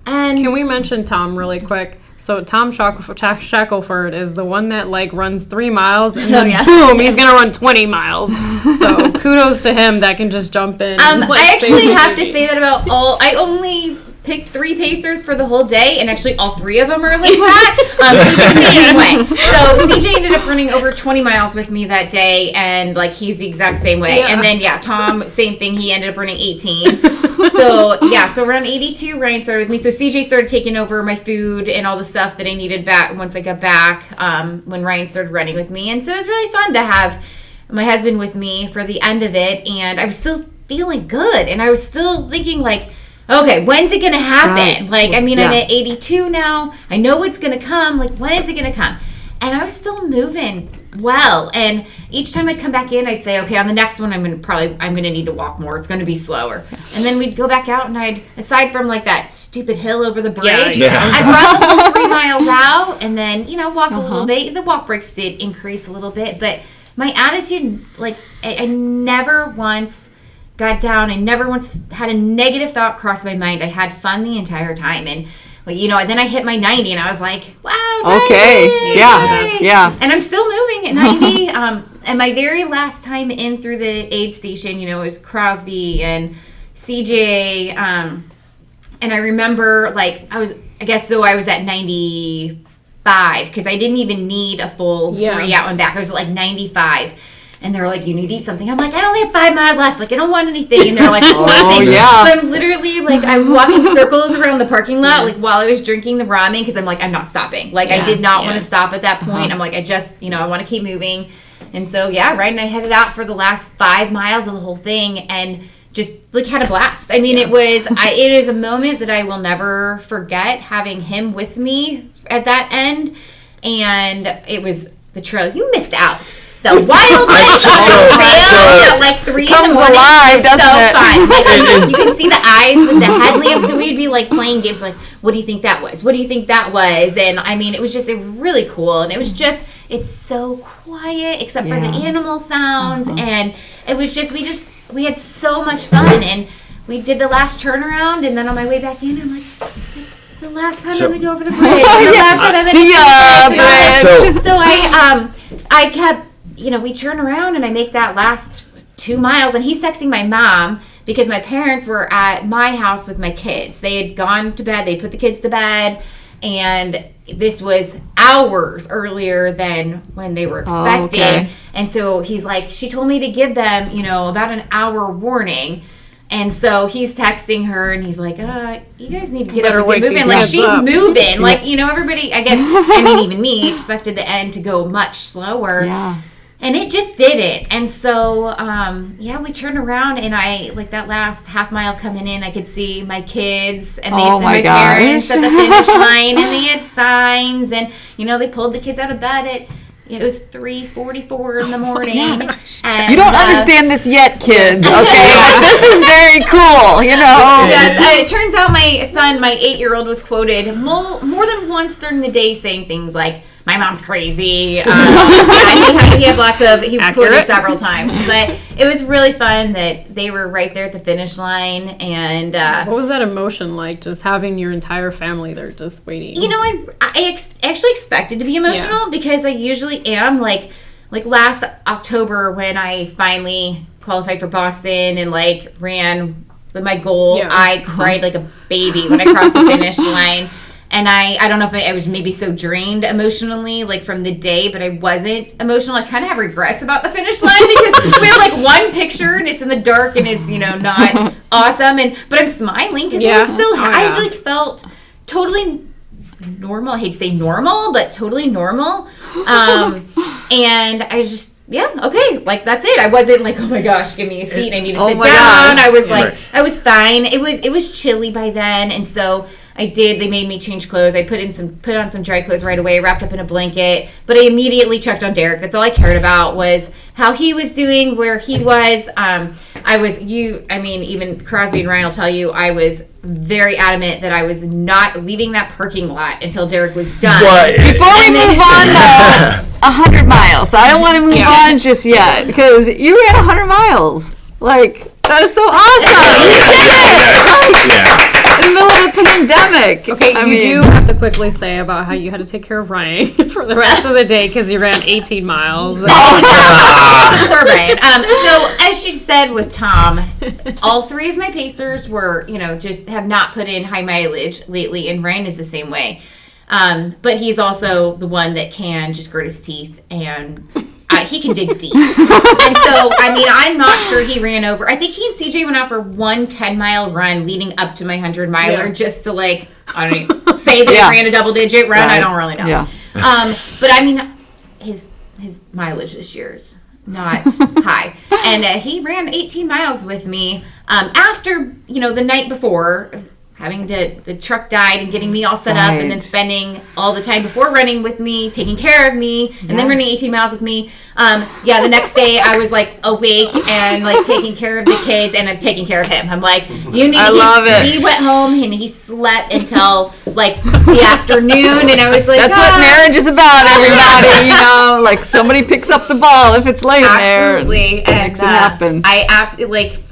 And can we mention Tom really quick? So Tom Shackelford is the one that like runs 3 miles and then boom, he's gonna run 20 miles. So kudos to him that can just jump in. I actually have to say that about I only picked 3 pacers for the whole day, and actually all 3 of them are like that. CJ the same way. So CJ ended up running over 20 miles with me that day, and like he's the exact same way. Yeah. And then Tom, same thing. He ended up running 18. So around 82, Ryan started with me. So CJ started taking over my food and all the stuff that I needed back once I got back when Ryan started running with me. And so it was really fun to have my husband with me for the end of it, and I was still feeling good, and I was still thinking like, okay, when's it gonna happen? Right. Like, I mean, I'm at 82 now. I know it's gonna come. Like, when is it gonna come? And I was still moving well. And each time I'd come back in, I'd say, okay, on the next one, I'm gonna need to walk more. It's gonna be slower. And then we'd go back out, and aside from like that stupid hill over the bridge, I'd run the whole 3 miles out, and then walk a little bit. The walk breaks did increase a little bit, but my attitude, like, I never once got down. I never once had a negative thought cross my mind. I had fun the entire time. And, then I hit my 90, and I was like, wow, 90, okay. Yeah. And I'm still moving at 90. And my very last time in through the aid station, it was Crosby and CJ. And I remember, like, I was at 95, because I didn't even need a full 3 out and back. I was at like 95. And they were like, you need to eat something. I'm like, I only have 5 miles left. Like, I don't want anything. And they're like, nothing. So I'm literally, like, I was walking circles around the parking lot, like, while I was drinking the ramen, because I'm like, I'm not stopping. Like, I did not want to stop at that point. I'm like, I just, I want to keep moving. And so, Ryan and I headed out for the last 5 miles of the whole thing, and just, like, had a blast. I mean, it is a moment that I will never forget, having him with me at that end. And it was the trail. You missed out. The wildlife trail at like 3 in the morning alive, was so fun. Like, you can see the eyes with the headlamps, and we'd be like playing games like, what do you think that was? What do you think that was? And I mean, it was just really cool. And it was just, it's so quiet except for the animal sounds. And it was just, we had so much fun. And we did the last turnaround, and then on my way back in, I'm like, it's the last time I'm going to go over the bridge. The last time I'm going to go over the bridge. So I kept, we turn around, and I make that last 2 miles, and he's texting my mom because my parents were at my house with my kids. They had gone to bed. They put the kids to bed, and this was hours earlier than when they were expecting. Okay. And so he's like, she told me to give them, about an hour warning. And so he's texting her, and he's like, you guys need to get up and get moving. Like, she's moving. Like, everybody, I guess, even me, expected the end to go much slower. Yeah. And it just didn't. And so, we turned around, and I, like, that last half mile coming in, I could see my kids and my parents at the finish line, and they had signs, and, they pulled the kids out of bed at, it was 3:44 in the morning. And, you don't understand this yet, kids, okay? But this is very cool, Yes, it turns out my son, my 8-year-old, was quoted more than once during the day saying things like, my mom's crazy. He was quoted several times. But it was really fun that they were right there at the finish line. And what was that emotion like, just having your entire family there just waiting? I actually expected to be emotional because I usually am. Like last October, when I finally qualified for Boston and like ran with my goal, I cried like a baby when I crossed the finish line. And I don't know if I was maybe so drained emotionally, like, from the day, but I wasn't emotional. I kind of have regrets about the finish line because we have, like, one picture, and it's in the dark, and it's, not awesome. But I'm smiling because it was still, I, like, felt totally normal. I hate to say normal, but totally normal. And I just, okay, like, that's it. I wasn't like, oh my gosh, give me a seat. I need to sit down. Gosh. I was like, I was fine. It was chilly by then, and so they made me change clothes. I put on some dry clothes right away, wrapped up in a blanket, but I immediately checked on Derek. That's all I cared about was how he was doing, where he was. Even Crosby and Ryan will tell you, I was very adamant that I was not leaving that parking lot until Derek was done. Before we move on, though, 100 miles. So I don't want to move on just yet, because you ran 100 miles. Like, that is so awesome. You did it! in the middle of a pandemic. Okay, do have to quickly say about how you had to take care of Ryan for the rest of the day because you ran 18 miles. Poor Ryan. So as she said with Tom, all 3 of my pacers were, just have not put in high mileage lately, and Ryan is the same way. But he's also the one that can just grit his teeth, and he can dig deep. And so, I'm not sure he ran over. I think he and CJ went out for one 10-mile run leading up to my 100-miler just to, say they ran a double-digit run. Right. I don't really know. Yeah. But, his mileage this year is not high. And he ran 18 miles with me after, the night before, having the truck died and getting me all set up, and then spending all the time before running with me, taking care of me, and then running 18 miles with me. The next day I was awake and taking care of the kids, and I'm taking care of him. I'm like, you need. I love it. He went home and he slept until the afternoon, and I was like, that's what marriage is about, everybody. Somebody picks up the ball if it's laying there. Absolutely, and makes it happen. I absolutely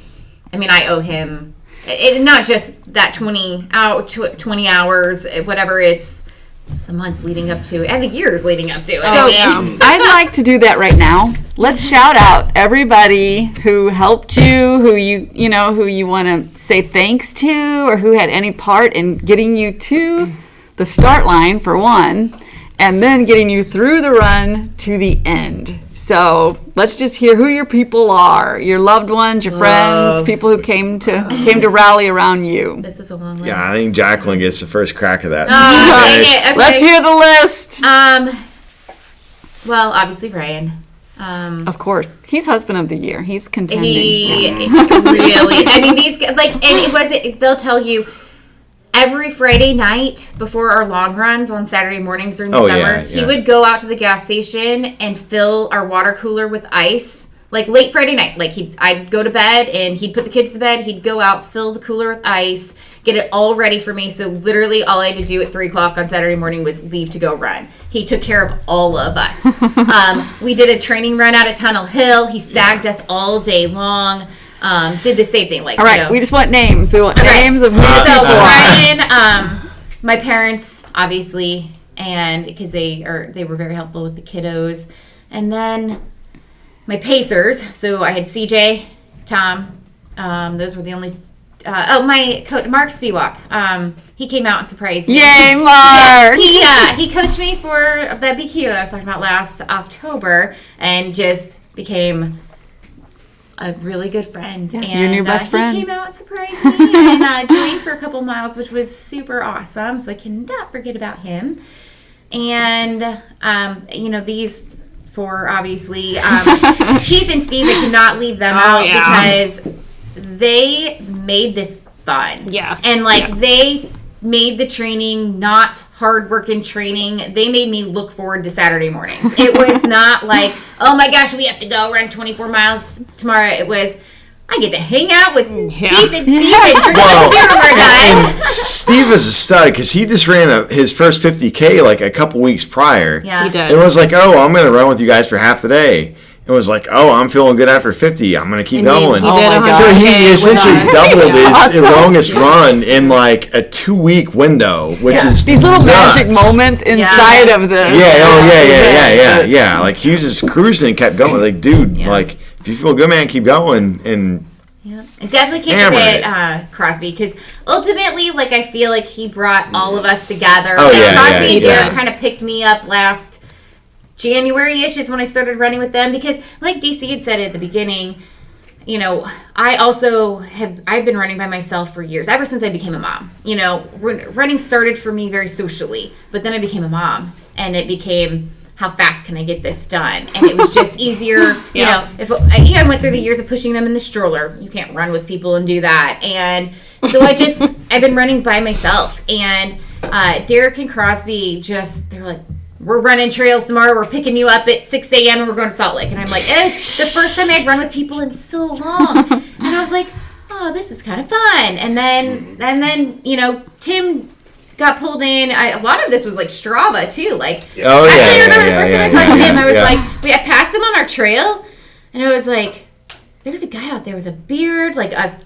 I owe him. Not just that 20 hours, whatever, it's the months leading up to and the years leading up to it. I'd like to do that right now. Let's shout out everybody who helped you, who you want to say thanks to, or who had any part in getting you to the start line, for one, and then getting you through the run to the end. So let's just hear who your people are, your loved ones, your friends, people who came to rally around you. This is a long list. Yeah, I think Jacqueline gets the first crack of that. Okay. Let's hear the list. Well, obviously Ryan. Of course, he's husband of the year. He's contending. He really. These and it was. They'll tell you. Every Friday night before our long runs on Saturday mornings during the summer, he would go out to the gas station and fill our water cooler with ice. Late Friday night, I'd go to bed and he'd put the kids to bed. He'd go out, fill the cooler with ice, get it all ready for me. So literally all I had to do at 3:00 on Saturday morning was leave to go run. He took care of all of us. We did a training run out at Tunnel Hill. He sagged us all day long. Did the same thing. All right, we just want names. We want names of who people are. Ryan, my parents, obviously, and because they were very helpful with the kiddos, and then my pacers. So I had CJ, Tom. Those were the only. My coach, Mark Spiewak. He came out and surprised me. Yay, Mark! He coached me for that BQ that I was talking about last October, and just became a really good friend. Yeah, and your new best friend. He came out and surprised me and joined for a couple miles, which was super awesome. So I cannot forget about him. And these four, obviously, Keith and Steve, I cannot leave them out because they made this fun. Yes. And they made the training not hard work training. They made me look forward to Saturday mornings. It was not oh my gosh, we have to go run 24 miles tomorrow. It was, I get to hang out with Keith and Steve and drink a beer when we're done. Steve is a stud because he just ran his first 50K a couple weeks prior. Yeah, he did. It was I'm going to run with you guys for half the day. It was I'm feeling good after 50. I'm going to keep going. So he essentially doubled his longest run in a 2-week window, which is these little magic moments inside of this. Yeah. He was just cruising and kept going. Dude, if you feel good, man, keep going. And it definitely can't forget Crosby because ultimately, I feel he brought all of us together. Crosby and Derek kind of picked me up last January-ish is when I started running with them because, like DC had said at the beginning, I've been running by myself for years, ever since I became a mom. Running started for me very socially, but then I became a mom, and it became, how fast can I get this done? And it was just easier, I went through the years of pushing them in the stroller. You can't run with people and do that. And so I've been running by myself. And Derek and Crosby they're we're running trails tomorrow. We're picking you up at 6 a.m. and we're going to Salt Lake. And I'm it's the first time I'd run with people in so long. And I was oh, this is kind of fun. And then Tim got pulled in. A lot of this was Strava too. I remember the first time I saw Tim, I was I passed him on our trail, and I was there was a guy out there with a beard, a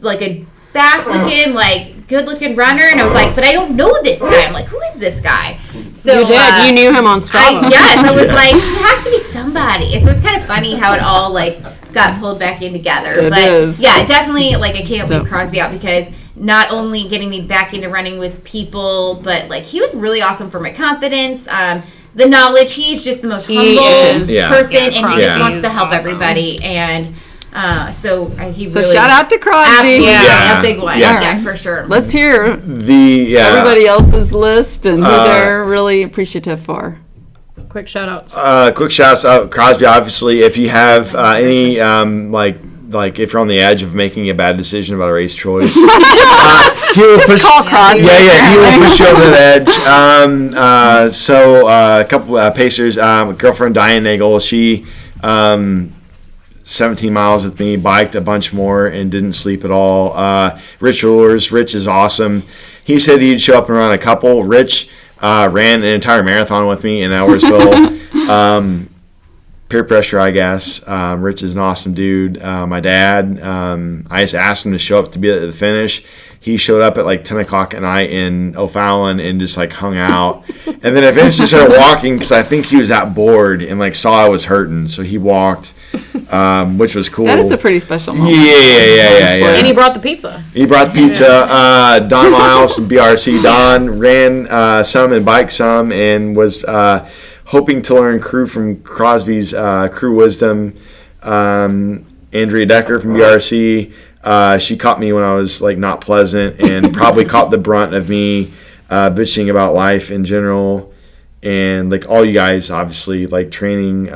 fast-looking, like, good-looking runner, and I was like, but I don't know this guy. I'm like, who is this guy? So you did. You knew him on Strava. Yes, I was like, he has to be somebody. So it's kind of funny how it all, like, got pulled back in together. It but is. yeah, definitely, like, I can't leave Crosby out because not only getting me back into running with people, but, like, he was really awesome for my confidence. The knowledge, he's just the most humble person, and he just wants to help everybody. And he really... shout out to Crosby. Absolutely, a big one. Yeah, for sure. Let's hear everybody else's list and who they're really appreciative for. Quick shout outs. Quick shout out Crosby, obviously. If you have any like if you're on the edge of making a bad decision about a race choice, he will push. Call Crosby. Yeah, he will push you over the edge. So a couple Pacers. Girlfriend Diane Nagel, she 17 miles with me, biked a bunch more, and didn't sleep at all. Rich Rulers, Rich is awesome. He said he'd show up and run a couple. Rich ran an entire marathon with me in Edwardsville. Peer pressure, I guess. Rich is an awesome dude. My dad, I just asked him to show up to be at the finish. He showed up at like 10 o'clock at night in O'Fallon and just like hung out. And then eventually started walking because I think he was that bored and like saw I was hurting. So he walked, which was cool. That is a pretty special moment. Yeah. And he brought the pizza. Don Miles from BRC. Don ran some and biked some and was hoping to learn crew from Crosby's Crew Wisdom. Andrea Decker from BRC. She caught me when I was like not pleasant and probably caught the brunt of me bitching about life in general. And like all you guys, obviously, like training,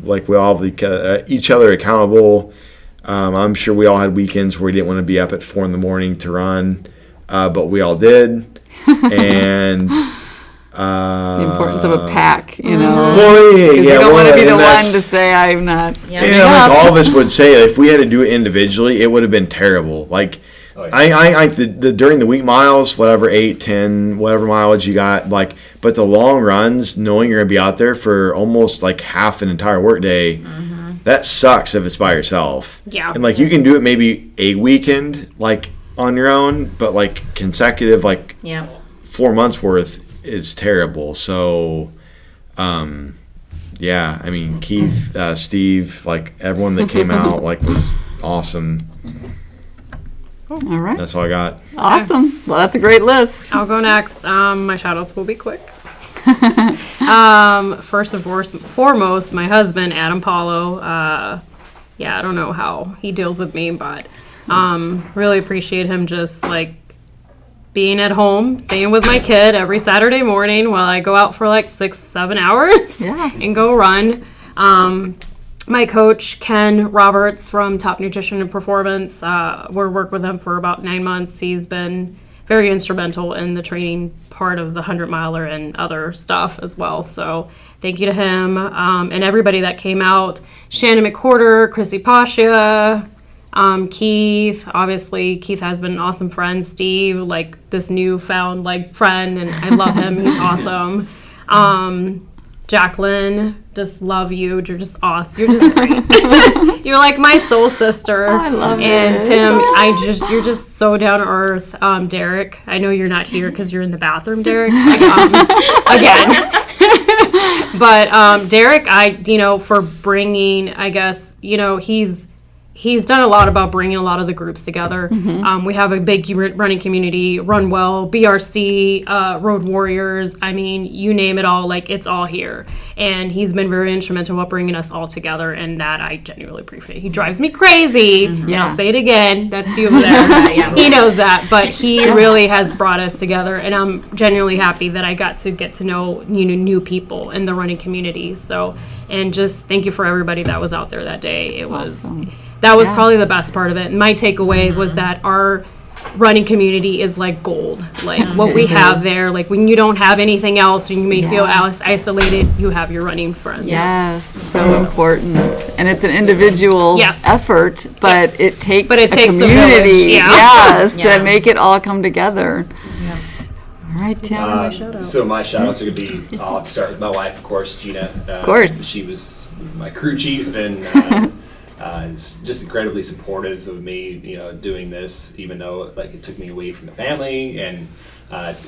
like we all have each other accountable. I'm sure we all had weekends where we didn't want to be up at 4 a.m. to run, but we all did. And the importance of a pack, you know. Well, you don't want to be the one to say I'm not. Like all of us would say, if we had to do it individually, it would have been terrible. Like, I during the week miles, whatever 8, 10, whatever mileage you got, like, but the long runs, knowing you're gonna be out there for almost like half an entire work day, that sucks if it's by yourself. Yeah. And like you can do it maybe a weekend like on your own, but like consecutive, like 4 months worth is terrible. So I mean Keith, Steve, like everyone that came out like was awesome. All right, that's all I got. Awesome. Well, that's a great list. I'll go next. My shout outs will be quick. First and foremost, my husband Adam Paulo. I don't know how he deals with me, but really appreciate him just like being at home, staying with my kid every Saturday morning while I go out for like 6-7 hours and go run. My coach, Ken Roberts from Top Nutrition and Performance, we're worked with him for about 9 months. He's been very instrumental in the training part of the 100-miler and other stuff as well. So thank you to him and everybody that came out. Shannon McWhorter, Chrissy Pasha, Keith, obviously Keith has been an awesome friend. Steve, like this newfound like friend, and I love him. He's awesome. Jacqueline, just love you. You're just awesome. You're just great. You're like my soul sister. I love and it. Tim, you're just so down to earth. Derek, I know you're not here because you're in the bathroom, Derek. Again. But Derek, for bringing, I guess, he's done a lot about bringing a lot of the groups together. We have a big running community, RunWell, BRC, Road Warriors. I mean, you name it all, like it's all here. And he's been very instrumental about bringing us all together, and that I genuinely appreciate. He drives me crazy. And I'll say it again. That's you over there. He knows that. But he really has brought us together, and I'm genuinely happy that I got to know new people in the running community. So, and just thank you for everybody that was out there that day. It was... Awesome. That was probably the best part of it. My takeaway was that our running community is like gold. Like what we have there, like when you don't have anything else and you may feel isolated, you have your running friends. Yes, so important. And it's an individual effort, but it takes a community to make it all come together. Yeah. All right, Tim. So my shout-outs are going to be, I'll start with my wife, of course, Gina. Of course. She was my crew chief and is just incredibly supportive of me, doing this, even though like it took me away from the family, and it's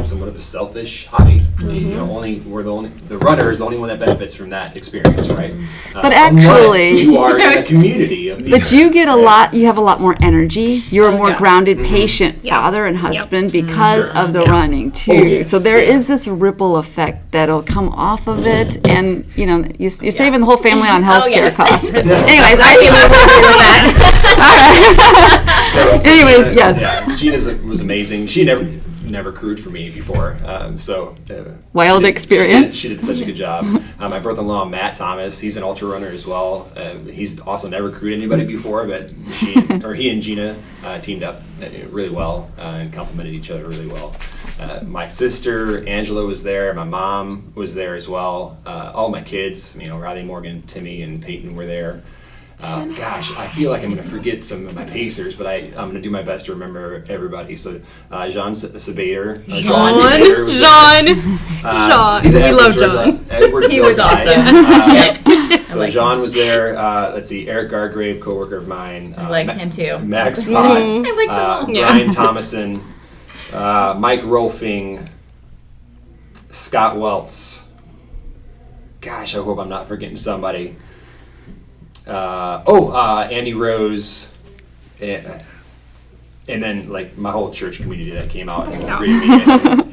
somewhat of a selfish hobby. The runner is the only one that benefits from that experience, right? But actually, unless you are in a community of these. But you get you have a lot more energy. You're a more grounded, patient father and husband because of the running too. Oh, yes. So there is this ripple effect that'll come off of it, and you're saving the whole family on healthcare costs. But anyways, I came over with that. So anyways, Gina, yes. Yeah, Gina was amazing. She never crewed for me before, Wild experience. She did such a good job. My brother-in-law Matt Thomas, he's an ultra runner as well. He's also never crewed anybody before, but he and Gina teamed up really well and complemented each other really well. My sister Angela was there. My mom was there as well. All my kids, Riley, Morgan, Timmy, and Peyton were there. Gosh, I feel like I'm going to forget some of my pacers, but I'm going to do my best to remember everybody. So, Jean Sabater. Jean. He's We love John. He was awesome. So John was there. Let's see, Eric Gargrave, co-worker of mine. I liked him too. Max Pott. I like them all. Brian Thomason. Mike Rolfing. Scott Welts. Gosh, I hope I'm not forgetting somebody. Andy Rose, and then like my whole church community that came out and greeted me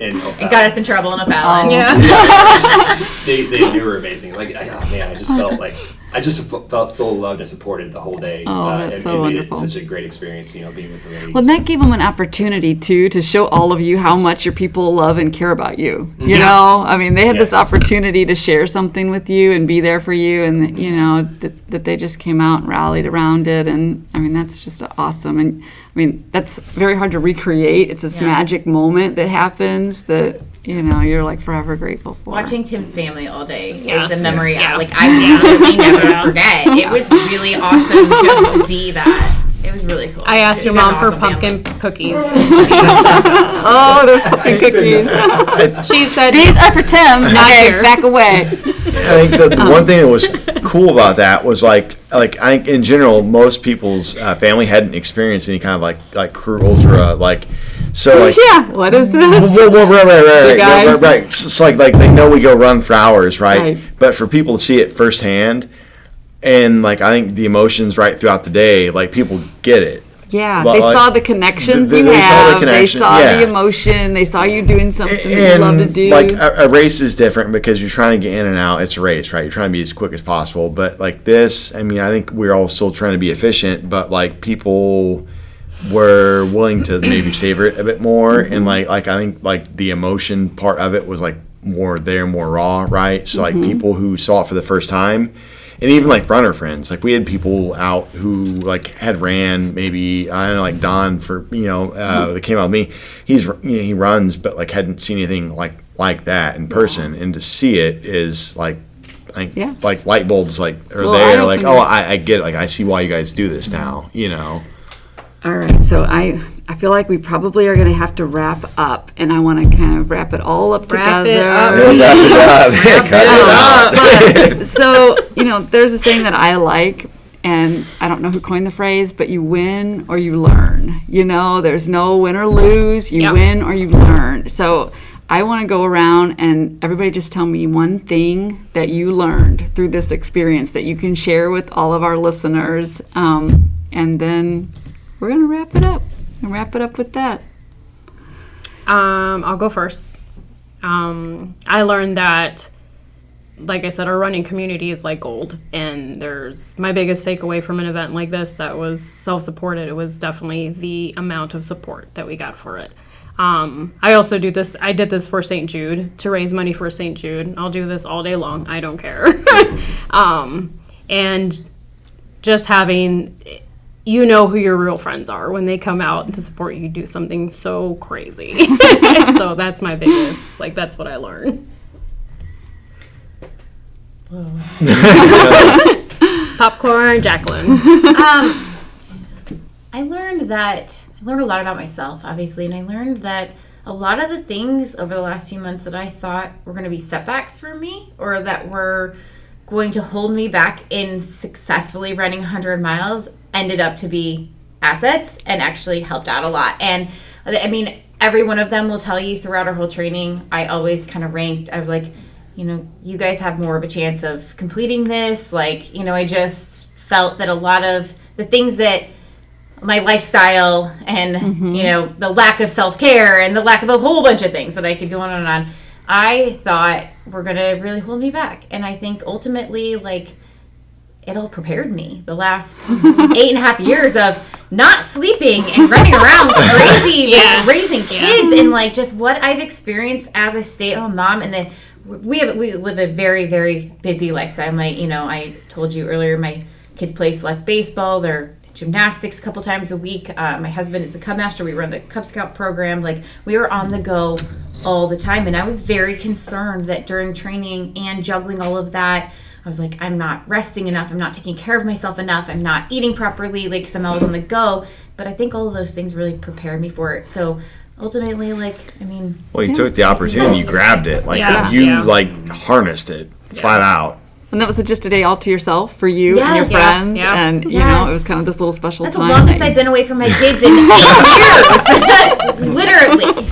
and got us in trouble in O'Fallon. They were amazing. Like, I just felt so loved and supported the whole day. That's so made wonderful. it such a great experience, being with the ladies. Well, that gave them an opportunity too to show all of you how much your people love and care about you. They had this opportunity to share something with you and be there for you, and that they just came out and rallied around it, and that's just awesome. And that's very hard to recreate. It's this magic moment that happens that you're like forever grateful for. Watching Tim's family all day is a memory I really never forget. It was really awesome just to see that. It was really cool. I asked your mom for pumpkin cookies. Oh, there's pumpkin cookies. She said, "These are for Tim." Okay, back away. I think the one thing that was cool about that was like I think in general most people's family hadn't experienced any kind of like crew ultra what is this? Right. It's like they know we go run for hours, right? But for people to see it firsthand, and I think the emotions right throughout the day, people get it. Yeah, they saw the connections you have. They saw the emotion. They saw you doing something that you love to do. A race is different because you're trying to get in and out. It's a race, right? You're trying to be as quick as possible. But this, I think we're all still trying to be efficient. But people were willing to maybe savor it a bit more, and I think the emotion part of it was more raw, right? So people who saw it for the first time. And even runner friends, we had people out who had ran maybe Don for that came out with me. He runs, but hadn't seen anything like that in person, and to see it is light bulbs are there. I get it. I see why you guys do this now. All right, so I feel like we probably are going to have to wrap up, and I want to kind of wrap it all up together. Wrap it up. So, there's a saying that I like, and I don't know who coined the phrase, but you win or you learn. There's no win or lose. You win or you learn. So I want to go around and everybody just tell me one thing that you learned through this experience that you can share with all of our listeners, and then we're going to wrap it up and wrap it up with that. I'll go first. I learned that, like I said, our running community is like gold. And there's my biggest takeaway from an event like this that was self-supported. It was definitely the amount of support that we got for it. I also do this. I did this for St. Jude to raise money for St. Jude. I'll do this all day long. I don't care. And just having... who your real friends are when they come out to support you do something so crazy. So that's my biggest, that's what I learned. Popcorn, Jacqueline. I learned a lot about myself, obviously, and I learned that a lot of the things over the last few months that I thought were going to be setbacks for me or that were going to hold me back in successfully running 100 miles ended up to be assets and actually helped out a lot. And I mean, every one of them will tell you throughout our whole training, I always kind of ranked, I was like, you know, you guys have more of a chance of completing this. Like, you know, I just felt that a lot of the things that my lifestyle and, you know, the lack of self-care and the lack of a whole bunch of things that I could go on and on, I thought were going to really hold me back. And I think ultimately, like, it all prepared me. The last 8.5 years of not sleeping and running around crazy, raising kids, and like just what I've experienced as a stay-at-home mom. And then we live a very, very busy lifestyle. I told you earlier, my kids play select baseball. They're gymnastics a couple times a week. My husband is a Cub Master. We run the Cub Scout program. Like, we are on the go all the time. And I was very concerned that during training and juggling all of that, I was like, I'm not resting enough. I'm not taking care of myself enough. I'm not eating properly, like, because I'm always on the go. But I think all of those things really prepared me for it. So ultimately, like, I mean... Well, you took the opportunity. You grabbed it. Like, like, harnessed it flat out. And that was just a day all to yourself for you and your friends. Yep. And, you know, it was kind of this little special That's time. That's the longest I've been away from my kids in 8 years. Literally.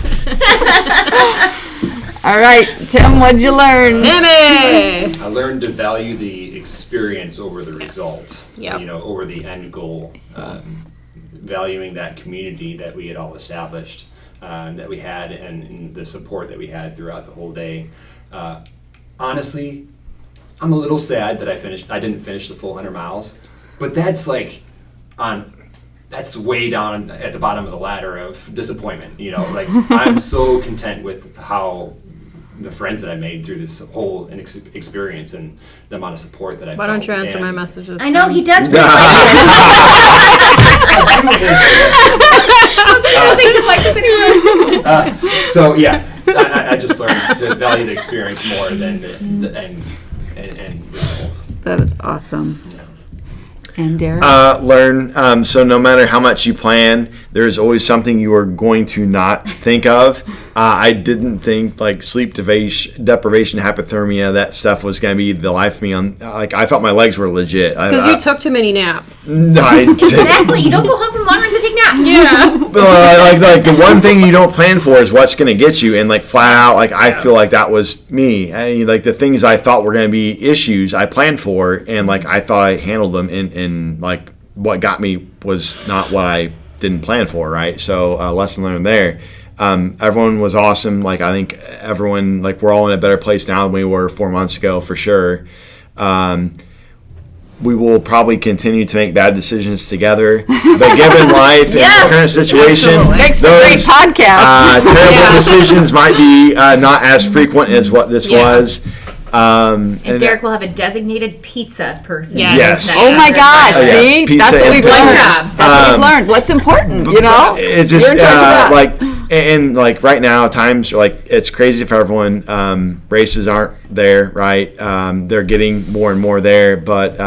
All right, Tim, what'd you learn? Timmy! I learned to value the experience over the result. Yep. You know, over the end goal. Valuing that community that we had all established, that we had, and the support that we had throughout the whole day. Honestly, I'm a little sad that I didn't finish the full 100 miles, but that's like that's way down at the bottom of the ladder of disappointment. You know, like, I'm so content with how the friends that I made through this whole experience and the amount of support that I felt. Why don't you answer my messages? I know, he does. So yeah, I just learned to value the experience more than the end results. That is awesome. Yeah. And Derek? Learn. So no matter how much you plan, there's always something you are going to not think of. I didn't think like sleep deprivation, hypothermia, that stuff was going to be the life of me. I thought my legs were legit. Because you took too many naps. No, I didn't. Exactly. You don't go home from long runs to take naps. Yeah. But like the one thing you don't plan for is what's going to get you, and like flat out, like I feel like that was me. Like the things I thought were going to be issues, I planned for, and like I thought I handled them, and like what got me was not what I didn't plan for, right? So lesson learned there. Everyone was awesome. Like, I think everyone, like, we're all in a better place now than we were 4 months ago, for sure. We will probably continue to make bad decisions together. But given life and the current situation, makes for a great podcast. Terrible decisions might be not as frequent as what this was. And Derek will have a designated pizza person. Yes. Oh my gosh! See, Pizza that's what we've learned. job. That's what we've learned. What's important, you know? It's just like right now, times are like it's crazy for everyone. Races aren't there, right? They're getting more and more there, but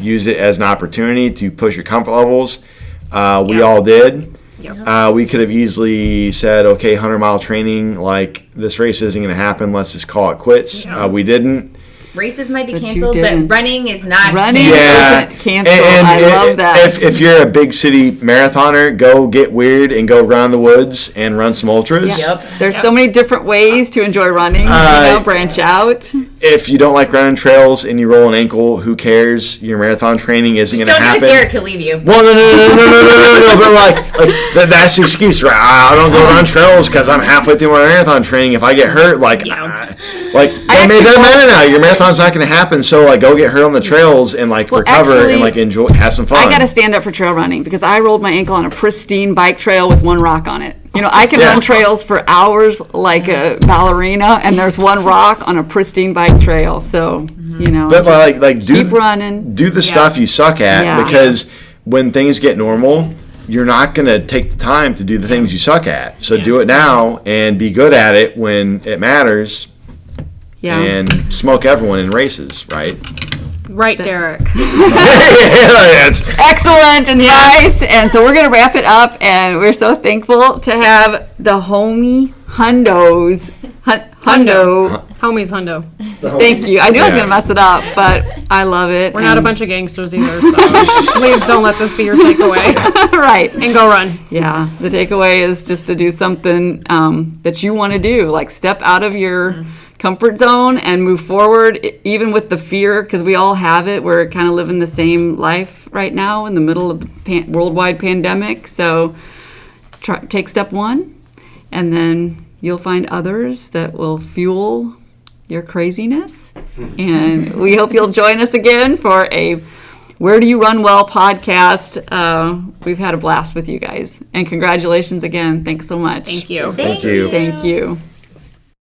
use it as an opportunity to push your comfort levels. We all did. Yep. We could have easily said, okay, 100-mile training, like, this race isn't going to happen. Let's just call it quits. We didn't. Races might be canceled, but running is not. Running isn't canceled. I love that. If you're a big city marathoner, go get weird and go around the woods and run some ultras. Yep. There's so many different ways to enjoy running. Branch out. If you don't like running trails and you roll an ankle, who cares? Your marathon training isn't going to happen. Don't do it, Derek. He'll leave you. Well, no. But that's the excuse, right? I don't go run trails because I'm halfway through my marathon training. If I get hurt, that doesn't matter now. Your marathon's not going to happen. So like, go get hurt on the trails and recover and enjoy, have some fun. I got to stand up for trail running because I rolled my ankle on a pristine bike trail with one rock on it. You know, I can run trails for hours like a ballerina, and there's one rock on a pristine bike trail. So, you know, but keep running. Do the stuff you suck at because when things get normal, you're not going to take the time to do the things you suck at. So do it now and be good at it when it matters. Yeah. And smoke everyone in races, right? Right, Derek. Excellent. encouragement and advice. And so we're going to wrap it up. And we're so thankful to have the Homies Hundos. Hundo. Homies Hundo. Thank you. I knew I was going to mess it up, but I love it. We're not a bunch of gangsters either, so please don't let this be your takeaway. Right. And go run. Yeah. The takeaway is just to do something that you want to do, like step out of your comfort zone and move forward, even with the fear, because we all have it. We're kind of living the same life right now in the middle of the worldwide pandemic. So take step one, and then you'll find others that will fuel your craziness. And we hope you'll join us again for a Where Do You Run Well podcast. We've had a blast with you guys. And congratulations again. Thanks so much. Thank you. Thank you. Thank you.